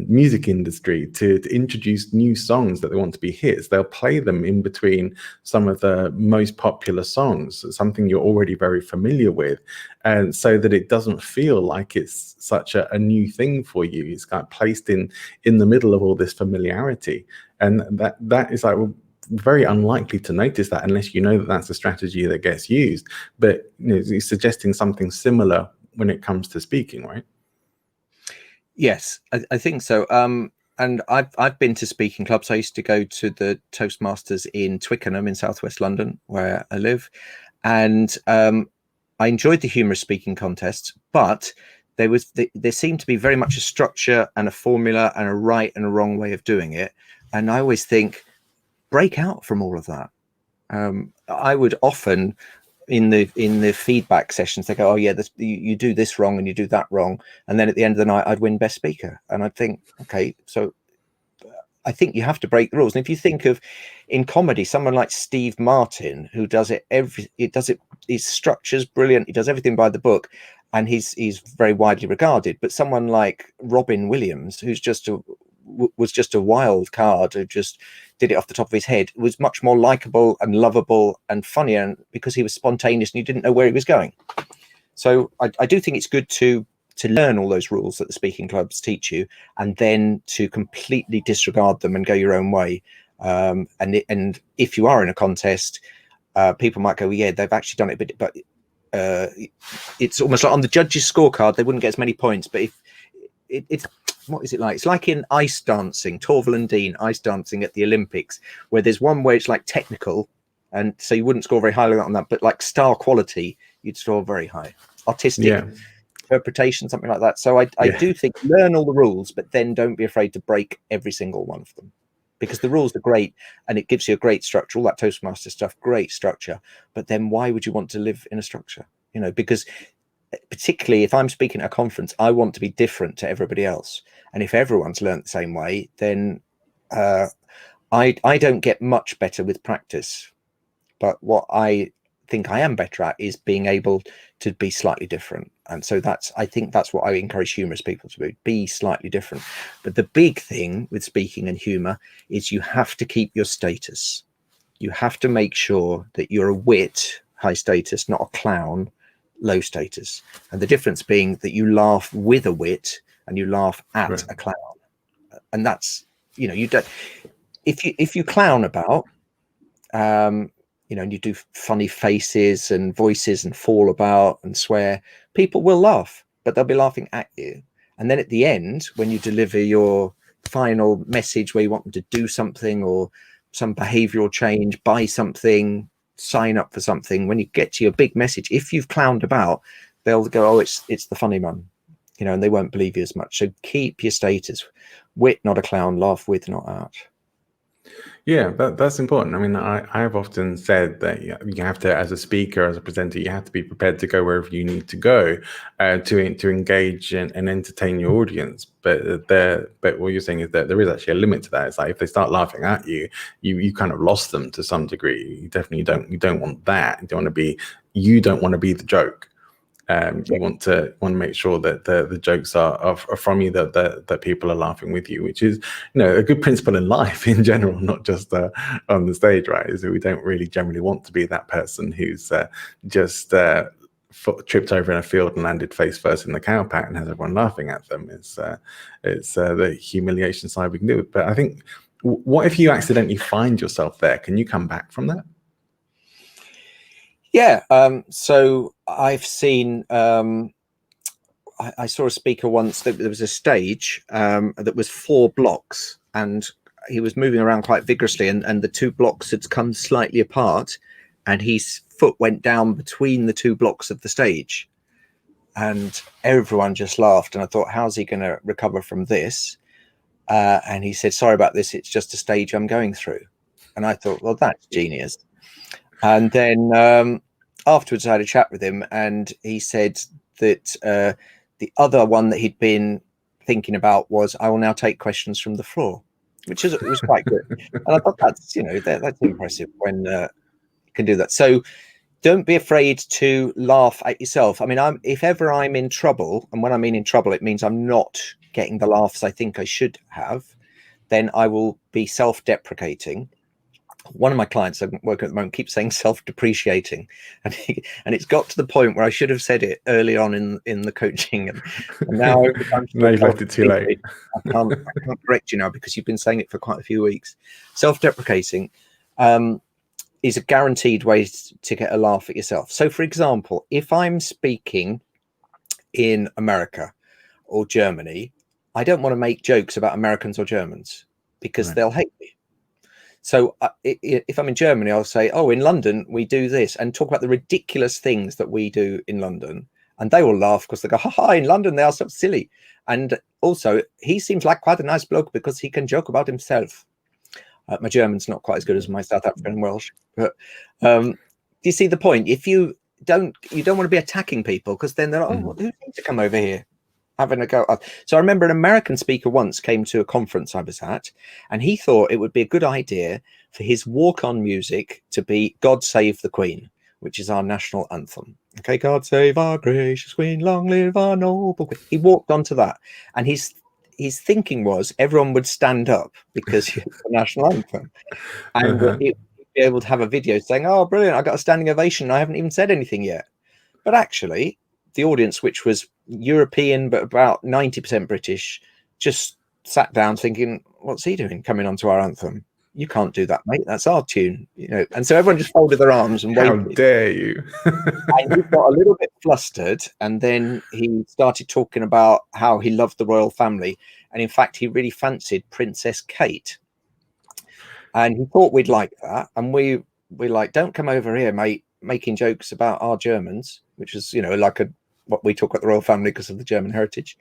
music industry to introduce new songs that they want to be hits. They'll play them in between some of the most popular songs, something you're already very familiar with, and so that it doesn't feel like it's such a new thing for you. It's kind of placed in the middle of all this familiarity, and that is like very unlikely to notice that unless you know that that's a strategy that gets used. But you know, it's suggesting something similar when it comes to speaking, right? Yes, I think so. And I've been to speaking clubs. I used to go to the Toastmasters in Twickenham in southwest London, where I live, and I enjoyed the humorous speaking contests. But there seemed to be very much a structure and a formula and a right and a wrong way of doing it. And I always think, break out from all of that. I would often, in the feedback sessions, they go, oh yeah, you do this wrong and you do that wrong, and then at the end of the night I'd win best speaker, and I'd think, okay, so I think you have to break the rules. And if you think of in comedy, someone like Steve Martin, who does it his structure's brilliant, he does everything by the book, and he's very widely regarded. But someone like Robin Williams, who's was just a wild card, who just did it off the top of his head, was much more likable and lovable and funnier, and because he was spontaneous and you didn't know where he was going. So I do think it's good to learn all those rules that the speaking clubs teach you, and then to completely disregard them and go your own way. And if you are in a contest, people might go, well, yeah, they've actually done it, but it's almost like on the judges' scorecard they wouldn't get as many points. But if it's what is it like? It's like in ice dancing, Torval and Dean ice dancing at the Olympics, where there's one where it's like technical, and so you wouldn't score very highly on that, but like star quality, you'd score very high. Artistic interpretation, something like that. So I do think learn all the rules, but then don't be afraid to break every single one of them, because the rules are great and it gives you a great structure. All that Toastmaster stuff, great structure. But then why would you want to live in a structure? You know, because particularly if I'm speaking at a conference, I want to be different to everybody else. And if everyone's learned the same way, then I don't get much better with practice. But what I think I am better at is being able to be slightly different. And so I think that's what I encourage humorous people to do, be slightly different. But the big thing with speaking and humor is you have to keep your status. You have to make sure that you're a wit, high status, not a clown, low status. And the difference being that you laugh with a wit and you laugh at a clown. And that's, you know, you don't, if you clown about, you know, and you do funny faces and voices and fall about and swear, people will laugh, but they'll be laughing at you. And then at the end, when you deliver your final message where you want them to do something or some behavioral change, buy something, sign up for something, when you get to your big message, if you've clowned about, they'll go, oh, it's the funny one, you know, and they won't believe you as much. So keep your status. Wit, not a clown. Laugh with, not at. Yeah, that's important. I mean, I've often said that you have to, as a speaker, as a presenter, you have to be prepared to go wherever you need to go to engage and entertain your audience. But what you're saying is that there is actually a limit to that. It's like if they start laughing at you, you kind of lost them to some degree. You definitely don't want that. You don't want to be the joke. You want to make sure that the jokes are from you, that people are laughing with you, which is, you know, a good principle in life in general, not just on the stage, right? Is that we don't really generally want to be that person who's just tripped over in a field and landed face first in the cow pat and has everyone laughing at them. It's the humiliation side we can do. But I think, what if you accidentally find yourself there? Can you come back from that? Yeah, so I've seen, I saw a speaker once that there was a stage that was 4 blocks, and he was moving around quite vigorously, and the 2 blocks had come slightly apart, and his foot went down between the 2 blocks of the stage, and everyone just laughed. And I thought, how's he going to recover from this? And he said, sorry about this, it's just a stage I'm going through. And I thought, well, that's genius. And then afterwards I had a chat with him, and he said that the other one that he'd been thinking about was, I will now take questions from the floor, which is, it was quite good. And I thought that's, you know, that's impressive when you can do that. So don't be afraid to laugh at yourself. I mean, if ever I'm in trouble, and when I mean in trouble, it means I'm not getting the laughs I think I should have, then I will be self-deprecating. One of my clients I'm working at the moment keeps saying self-depreciating, and it's got to the point where I should have said it early on in the coaching, and now every time now you've left it too late. I can't correct you now because you've been saying it for quite a few weeks. Self-deprecating is a guaranteed way to get a laugh at yourself. So, for example, if I'm speaking in America or Germany, I don't want to make jokes about Americans or Germans because they'll hate me. So if I'm in Germany, I'll say, oh, in London, we do this, and talk about the ridiculous things that we do in London. And they will laugh because they go, ha, in London, they are so silly. And also, he seems like quite a nice bloke because he can joke about himself. My German's not quite as good as my South African and Welsh. But do you see the point? If you don't want to be attacking people, because then they're like, oh, who needs to come over here? Having a go. So I remember an American speaker once came to a conference I was at, and he thought it would be a good idea for his walk-on music to be God Save the Queen, which is our national anthem. Okay, God save our gracious Queen, long live our noble Queen. He walked onto that, and his thinking was everyone would stand up because it's the national anthem, and he'd be able to have a video saying, oh, brilliant, I got a standing ovation, I haven't even said anything yet. But actually, the audience, which was European but about 90% British, just sat down thinking, what's he doing coming onto our anthem? You can't do that, mate, that's our tune, you know. And so everyone just folded their arms and waited. How dare you? And he got a little bit flustered, and then he started talking about how he loved the royal family, and in fact he really fancied Princess Kate, and he thought we'd like that. And we like, don't come over here, mate, making jokes about our Germans, which is, you know, like what we talk about the royal family because of the German heritage.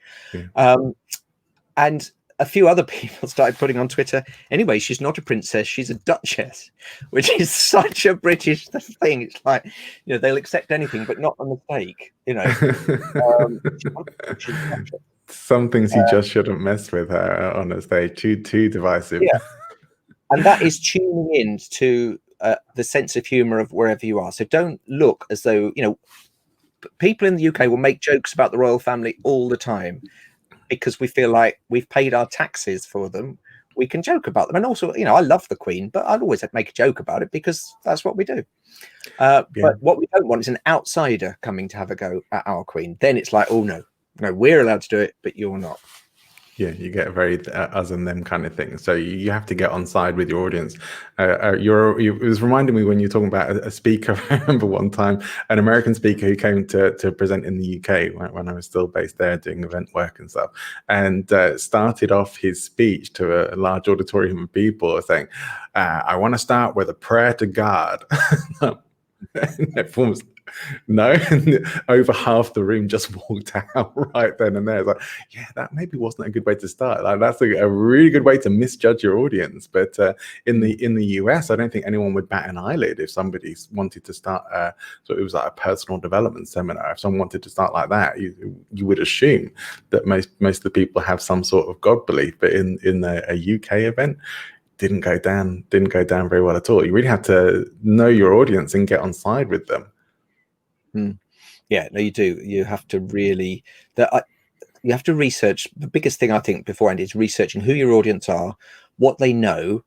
And a few other people started putting on Twitter, anyway, she's not a princess, she's a duchess, which is such a British thing. It's like, you know, they'll accept anything but not a mistake, you know. Some things you just shouldn't mess with her on a stage. Too divisive. Yeah. And that is tuning in to the sense of humor of wherever you are. So don't look as though, you know, people in the UK will make jokes about the royal family all the time because we feel like we've paid our taxes for them. We can joke about them. And also, you know, I love the Queen, but I'd always make a joke about it because that's what we do. But what we don't want is an outsider coming to have a go at our Queen. Then it's like, oh, no, we're allowed to do it, but you're not. Yeah, you get a very us and them kind of thing. So you have to get on side with your audience. It was reminding me when you're talking about a speaker. I remember one time an American speaker who came to present in the UK when I was still based there doing event work and stuff, and started off his speech to a large auditorium of people saying, I want to start with a prayer to God. And everyone was, no, and over half the room just walked out right then and there. It's like, yeah, that maybe wasn't a good way to start. Like, that's a really good way to misjudge your audience. But in the US, I don't think anyone would bat an eyelid if somebody wanted to start. So it was like a personal development seminar. If someone wanted to start like that, you would assume that most of the people have some sort of God belief. But in a UK event, didn't go down very well at all. You really have to know your audience and get on side with them. Yeah, no, you do. You have to really you have to research. The biggest thing I think beforehand is researching who your audience are, what they know,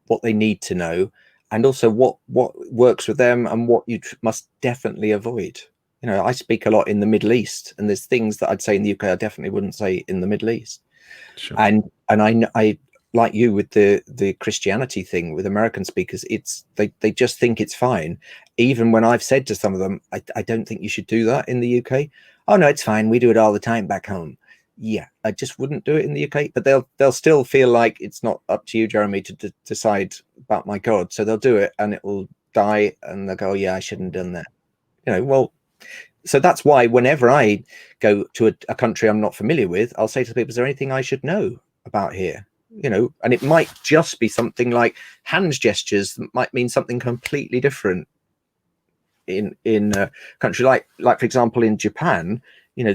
what they need to know, and also what works with them and what you must definitely avoid. You know, I speak a lot in the Middle East, and there's things that I'd say in the UK I definitely wouldn't say in the Middle East. Sure. And I like you with the Christianity thing with American speakers, they just think it's fine. Even when I've said to some of them, I don't think you should do that in the UK. Oh no, it's fine, we do it all the time back home. Yeah, I just wouldn't do it in the UK. But they'll still feel like it's not up to you, Jeremy, to decide about my God. So they'll do it and it will die, and they'll go, oh, yeah, I shouldn't have done that. You know, well, so that's why whenever I go to a country I'm not familiar with, I'll say to people, is there anything I should know about here? You know, and it might just be something like hand gestures that might mean something completely different in a country like for example in Japan, you know,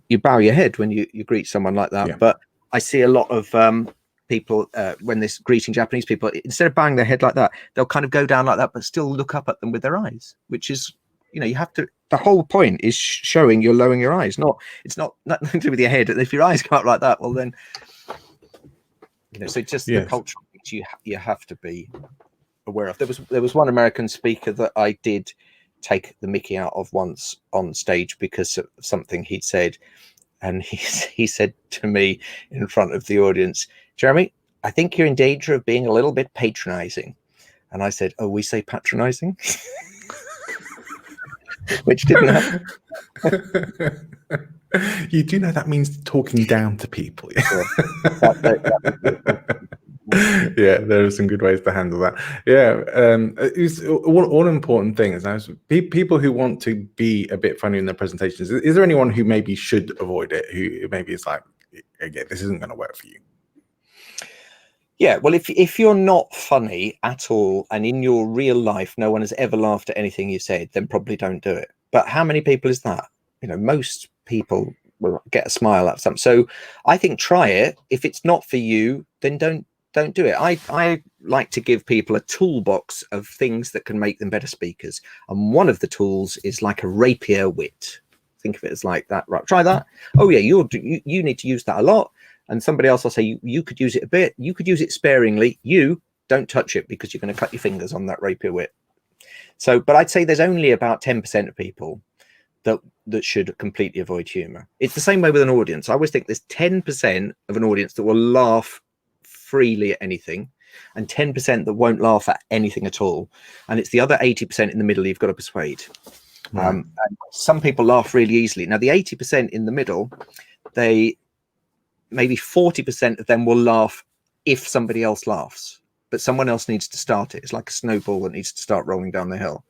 you bow your head when you greet someone like that. Yeah. But I see a lot of people when they're greeting Japanese people, instead of bowing their head like that, they'll kind of go down like that, but still look up at them with their eyes, which is, you know, you have to. The whole point is showing you're lowering your eyes. It's not nothing to do with your head. And if your eyes go up like that, well then, you know. So just the cultural things you have to be aware of. There was one American speaker that I did take the mickey out of once on stage because of something he'd said, and he said to me in front of the audience, "Jeremy, I think you're in danger of being a little bit patronizing." And I said, "Oh, we say patronizing?" Which didn't happen. You do know that means talking down to people. Yeah, there are some good ways to handle that. Yeah, it's all important things. People who want to be a bit funny in their presentations. Is there anyone who maybe should avoid it? Who maybe it's like, again, this isn't going to work for you? Yeah, well, if you're not funny at all, and in your real life no one has ever laughed at anything you said, then probably don't do it. But how many people is that? You know, most people will get a smile at something. So I think try it. If it's not for you, then don't do it. I like to give people a toolbox of things that can make them better speakers, and one of the tools is like a rapier wit. Think of it as like that. Right, try that. Oh yeah, you need to use that a lot. And somebody else will say you could use it a bit. You could use it sparingly. You don't touch it because you're going to cut your fingers on that rapier wit. So, but I'd say there's only about 10% of people that should completely avoid humor. It's the same way with an audience. I always think there's 10% of an audience that will laugh freely at anything, and 10% that won't laugh at anything at all. And it's the other 80% in the middle you've got to persuade. Right. And some people laugh really easily. Now, the 80% in the middle, maybe 40% of them will laugh if somebody else laughs, but someone else needs to start it. It's like a snowball that needs to start rolling down the hill.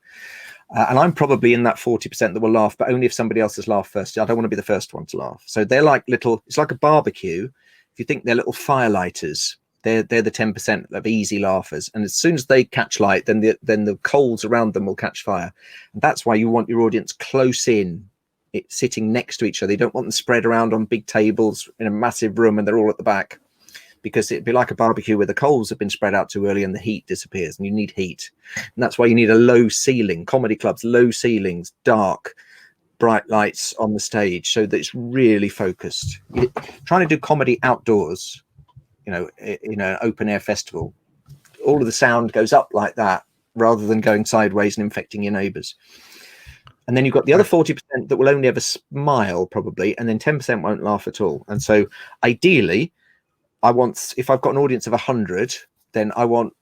And I'm probably in that 40% that will laugh, but only if somebody else has laughed first. I don't want to be the first one to laugh. So they're like it's like a barbecue. If you think they're little firelighters, they're the 10% of easy laughers. And as soon as they catch light, then the coals around them will catch fire. And that's why you want your audience close in, sitting next to each other. You don't want them spread around on big tables in a massive room and they're all at the back, because it'd be like a barbecue where the coals have been spread out too early and the heat disappears, and you need heat. And that's why you need a low ceiling. Comedy clubs, low ceilings, dark, bright lights on the stage, so that it's really focused. You're trying to do comedy outdoors, you know, in an open air festival, all of the sound goes up like that rather than going sideways and infecting your neighbors. And then you've got the other 40% that will only ever smile probably, and then 10% won't laugh at all. And so ideally, if I've got an audience of 100, then I want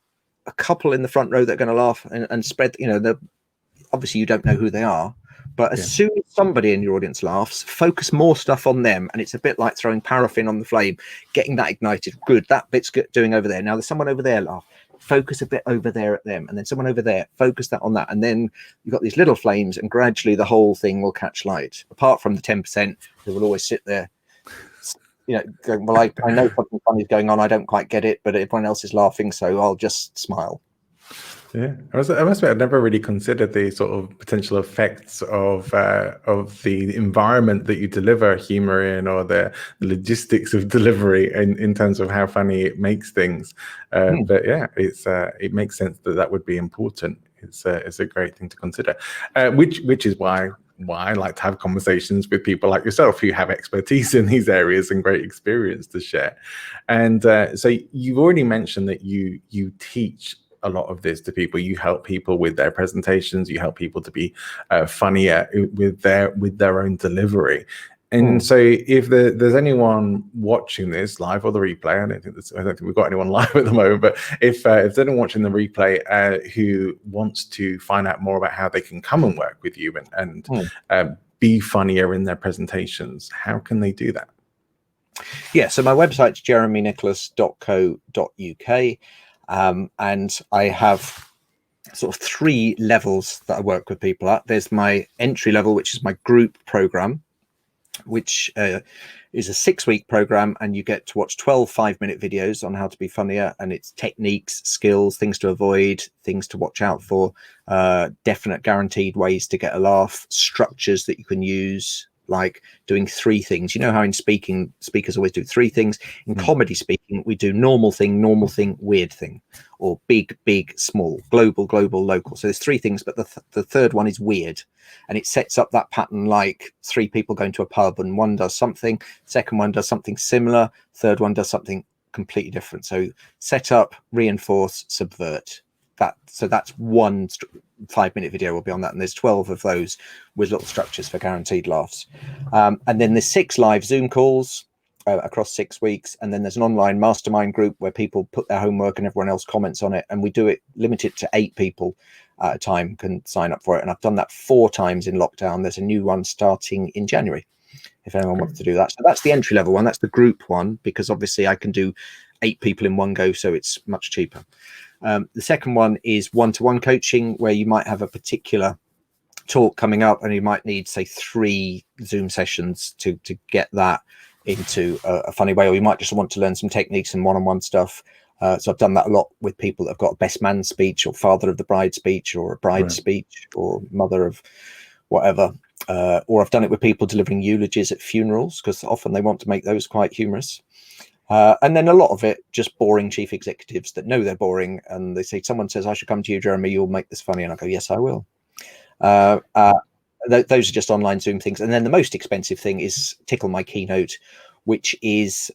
a couple in the front row that are going to laugh and spread, you know, obviously you don't know who they are, but as soon as somebody in your audience laughs, focus more stuff on them. And it's a bit like throwing paraffin on the flame, getting that ignited. Good, that bit's good doing over there. Now there's someone over there laugh. Focus a bit over there at them, and then someone over there, focus that on that, and then you've got these little flames, and gradually the whole thing will catch light, apart from the 10% who will always sit there, you know, going, well, I know something funny is going on, I don't quite get it, but everyone else is laughing, so I'll just smile. Yeah, I must admit, I've never really considered the sort of potential effects of the environment that you deliver humor in, or the logistics of delivery in terms of how funny it makes things. But yeah, it makes sense that would be important. It's a great thing to consider, which is why I like to have conversations with people like yourself who have expertise in these areas and great experience to share. And so you've already mentioned that you teach a lot of this to people. You help people with their presentations. You help people to be funnier with their own delivery. And so if there's anyone watching this live or the replay, I don't think we've got anyone live at the moment, but if there's anyone watching the replay who wants to find out more about how they can come and work with you and be funnier in their presentations, how can they do that? Yeah, so my website's jeremynicholas.co.uk. And I have sort of 3 levels that I work with people at. There's my entry level, which is my group program. which is a 6-week program, and you get to watch 12 5-minute videos on how to be funnier, and it's techniques, skills, things to avoid, things to watch out for, definite guaranteed ways to get a laugh, structures that you can use, like doing 3 things. You know how in speaking, speakers always do 3 things. In comedy speaking, we do normal thing, weird thing, or big, small, global, local. So there's 3 things, but the third one is weird. And it sets up that pattern, like 3 people going to a pub and one does something, second one does something similar, third one does something completely different. So set up, reinforce, subvert. So that's one 5-minute video will be on that, and there's 12 of those with little structures for guaranteed laughs. And then there's 6 live Zoom calls across 6 weeks, and then there's an online mastermind group where people put their homework and everyone else comments on it, and we do it limited to 8 people at a time can sign up for it, and I've done that 4 times in lockdown. There's a new one starting in January if anyone wants to do that. So that's the entry level one, that's the group one, because obviously I can do 8 people in one go, so it's much cheaper. The second one is one-to-one coaching, where you might have a particular talk coming up and you might need, say, 3 Zoom sessions to get that into a funny way, or you might just want to learn some techniques and one-on-one stuff. So I've done that a lot with people that have got a best man speech, or father of the bride speech, or a bride speech, or mother of whatever. Or I've done it with people delivering eulogies at funerals, because often they want to make those quite humorous. And then a lot of it just boring chief executives that know they're boring, and they say, someone says, I should come to you, Jeremy, you'll make this funny, and I go, yes, I will. Those are just online Zoom things. And then the most expensive thing is Tickle My Keynote, which is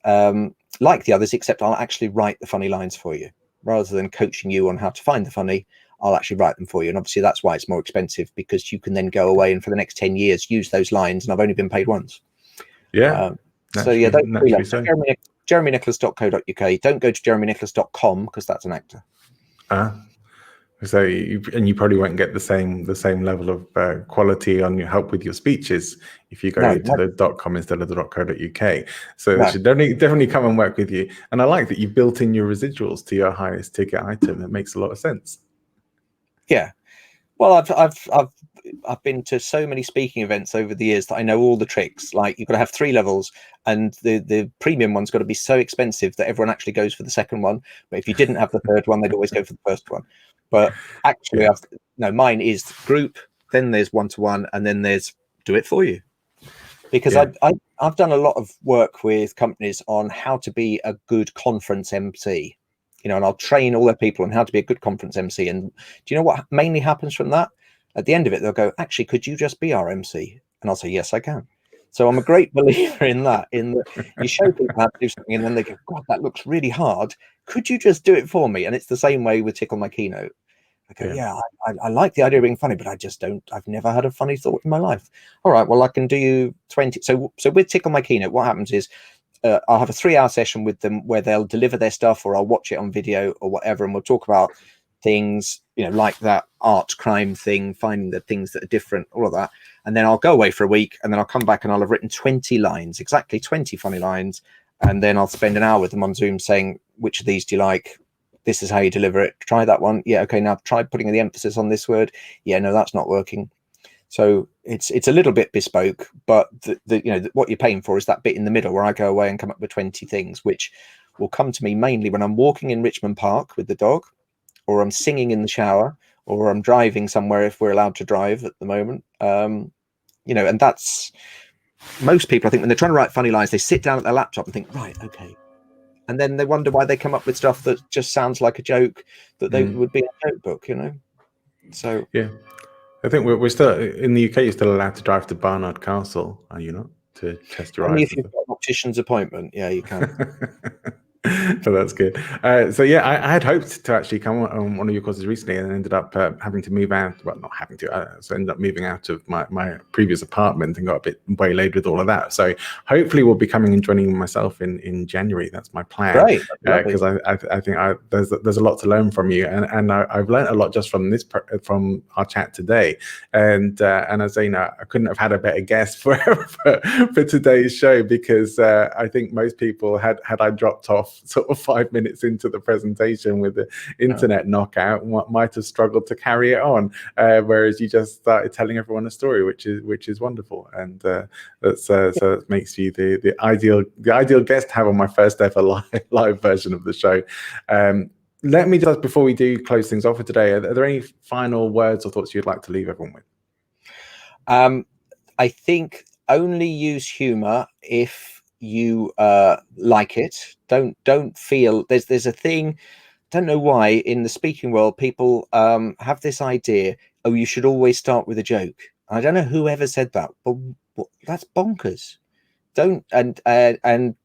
like the others, except I'll actually write the funny lines for you. Rather than coaching you on how to find the funny, I'll actually write them for you. And obviously that's why it's more expensive, because you can then go away and for the next 10 years use those lines, and I've only been paid once. So yeah, jeremynicholas.co.uk. Don't go to jeremynicholas.com, because that's an actor. So you probably won't get the same level of quality on your help with your speeches if you go to the .com instead of the .co.uk. So they should definitely come and work with you. And I like that you built in your residuals to your highest ticket item. It makes a lot of sense. Yeah. Well, I've been to so many speaking events over the years that I know all the tricks. Like, you've got to have 3 levels, and the premium one's got to be so expensive that everyone actually goes for the second one. But if you didn't have the third one, they'd always go for the first one. But actually, mine is group, then there's one-to-one, and then there's do it for you. Because I've done a lot of work with companies on how to be a good conference MC. And I'll train all their people on how to be a good conference MC. And do you know what mainly happens from that? At the end of it, they'll go, actually, could you just be our MC? And I'll say, yes, I can. So I'm a great believer in that, in that you show people how to do something, and then they go, God, that looks really hard. Could you just do it for me? And it's the same way with Tickle My Keynote. I go, I like the idea of being funny, but I've never had a funny thought in my life. All right, well, I can do you 20. So with Tickle My Keynote, what happens is, I'll have a 3-hour session with them where they'll deliver their stuff, or I'll watch it on video or whatever, and we'll talk about things, like that art crime thing, finding the things that are different, all of that. And then I'll go away for a week, and then I'll come back and I'll have written 20 lines, exactly 20 funny lines. And then I'll spend an hour with them on Zoom saying, which of these do you like? This is how you deliver it. Try that one. Yeah. Okay. Now try putting the emphasis on this word. Yeah, no, that's not working. So it's a little bit bespoke, but what you're paying for is that bit in the middle where I go away and come up with 20 things, which will come to me mainly when I'm walking in Richmond Park with the dog, or I'm singing in the shower, or I'm driving somewhere if we're allowed to drive at the moment. And that's most people, I think, when they're trying to write funny lines, they sit down at their laptop and think, right, okay. And then they wonder why they come up with stuff that just sounds like a joke that they would be in a joke book, So yeah. I think we're still in the UK. You're still allowed to drive to Barnard Castle, are you not, to test your eyes? Only if you've got an optician's appointment, yeah, you can. So that's good. So yeah, I had hoped to actually come on one of your courses recently, and ended up having to move out. Well, not having to. So ended up moving out of my previous apartment and got a bit waylaid with all of that. So hopefully, we'll be coming and joining myself in January. That's my plan. Right. Because I think there's a lot to learn from you, and I've learned a lot just from our chat today. And as I couldn't have had a better guest for today's show, because I think most people had I dropped off sort of 5 minutes into the presentation with the internet knockout might have struggled to carry it on, whereas you just started telling everyone a story, which is wonderful, and so it makes you the ideal guest to have on my first ever live version of the show. Let me just, before we do close things off for today, are there any final words or thoughts you'd like to leave everyone with? I think only use humor if you like it. Don't feel there's a thing, don't know why, in the speaking world people have this idea, oh, you should always start with a joke. I don't know whoever said that, but that's bonkers. Don't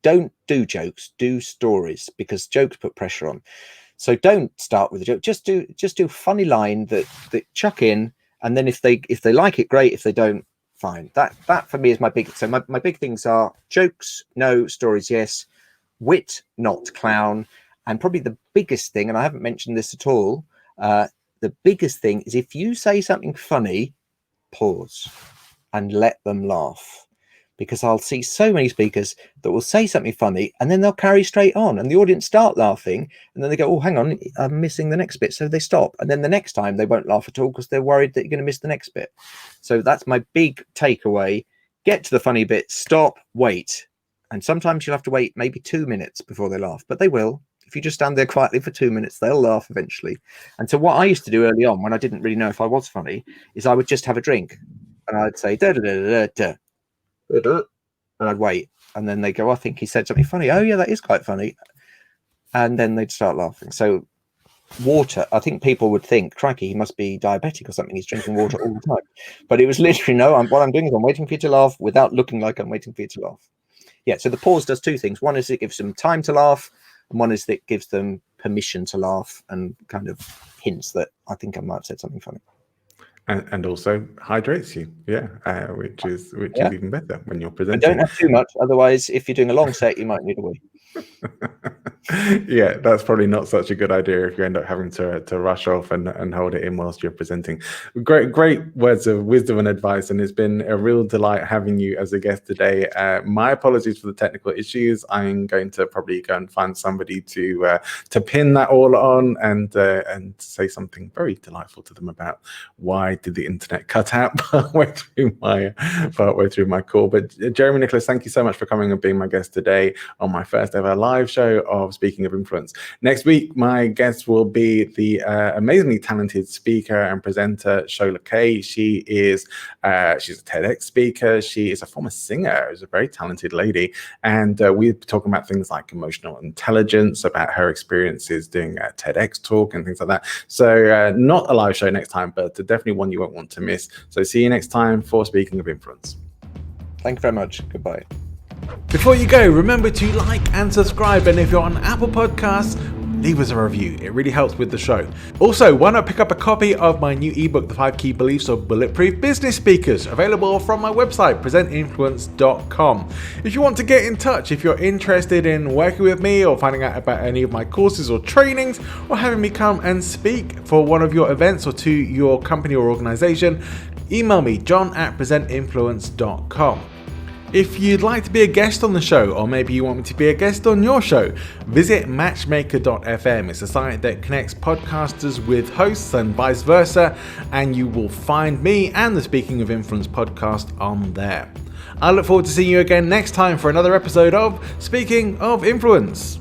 don't do jokes, do stories, because jokes put pressure on. So don't start with a joke. Just do a funny line that chuck in, and then if they like it, great. If they don't, fine. That for me is my big. So my big things are jokes, no; stories, yes; wit, not clown. And probably the biggest thing, and I haven't mentioned this at all, the biggest thing is if you say something funny, pause and let them laugh. Because I'll see so many speakers that will say something funny and then they'll carry straight on, and the audience start laughing, and then they go, oh, hang on, I'm missing the next bit. So they stop. And then the next time they won't laugh at all because they're worried that you're going to miss the next bit. So that's my big takeaway. Get to the funny bit, stop, wait. And sometimes you'll have to wait maybe 2 minutes before they laugh, but they will. If you just stand there quietly for 2 minutes, they'll laugh eventually. And so what I used to do early on when I didn't really know if I was funny is I would just have a drink and I'd say, da, da, da, da, da. And I'd wait, and then they go, I think he said something funny. Oh yeah, that is quite funny. And then they'd start laughing. So water, I think people would think, crikey, he must be diabetic or something, he's drinking water all the time. But it was literally, no, what I'm doing is I'm waiting for you to laugh without looking like I'm waiting for you to laugh. Yeah, so the pause does two things. One is it gives them time to laugh, and one is that it gives them permission to laugh and kind of hints that I think I might have said something funny. And also hydrates you, which is even better when you're presenting. But don't have too much, otherwise, if you're doing a long set, you might need a wee. Yeah, that's probably not such a good idea if you end up having to rush off and hold it in whilst you're presenting. Great words of wisdom and advice, and it's been a real delight having you as a guest today. My apologies for the technical issues. I'm going to probably go and find somebody to pin that all on and say something very delightful to them about why did the internet cut out partway through my call. But Jeremy Nicholas, thank you so much for coming and being my guest today on my first ever live show of Speaking of Influence. Next week, my guest will be the amazingly talented speaker and presenter Shola Kay. She's a TEDx speaker. She is a former singer. She's a very talented lady, and we're talking about things like emotional intelligence, about her experiences doing a TEDx talk and things like that. So not a live show next time, but definitely one you won't want to miss. So see you next time for Speaking of Influence. Thank you very much. Goodbye. Before you go, remember to like and subscribe, and if you're on Apple Podcasts, leave us a review. It really helps with the show. Also, why not pick up a copy of my new ebook, The 5 Key Beliefs of Bulletproof Business Speakers, available from my website, presentinfluence.com. If you want to get in touch, if you're interested in working with me or finding out about any of my courses or trainings, or having me come and speak for one of your events or to your company or organization, email me, john@presentinfluence.com. If you'd like to be a guest on the show, or maybe you want me to be a guest on your show, visit matchmaker.fm. It's a site that connects podcasters with hosts and vice versa, and you will find me and the Speaking of Influence podcast on there. I look forward to seeing you again next time for another episode of Speaking of Influence.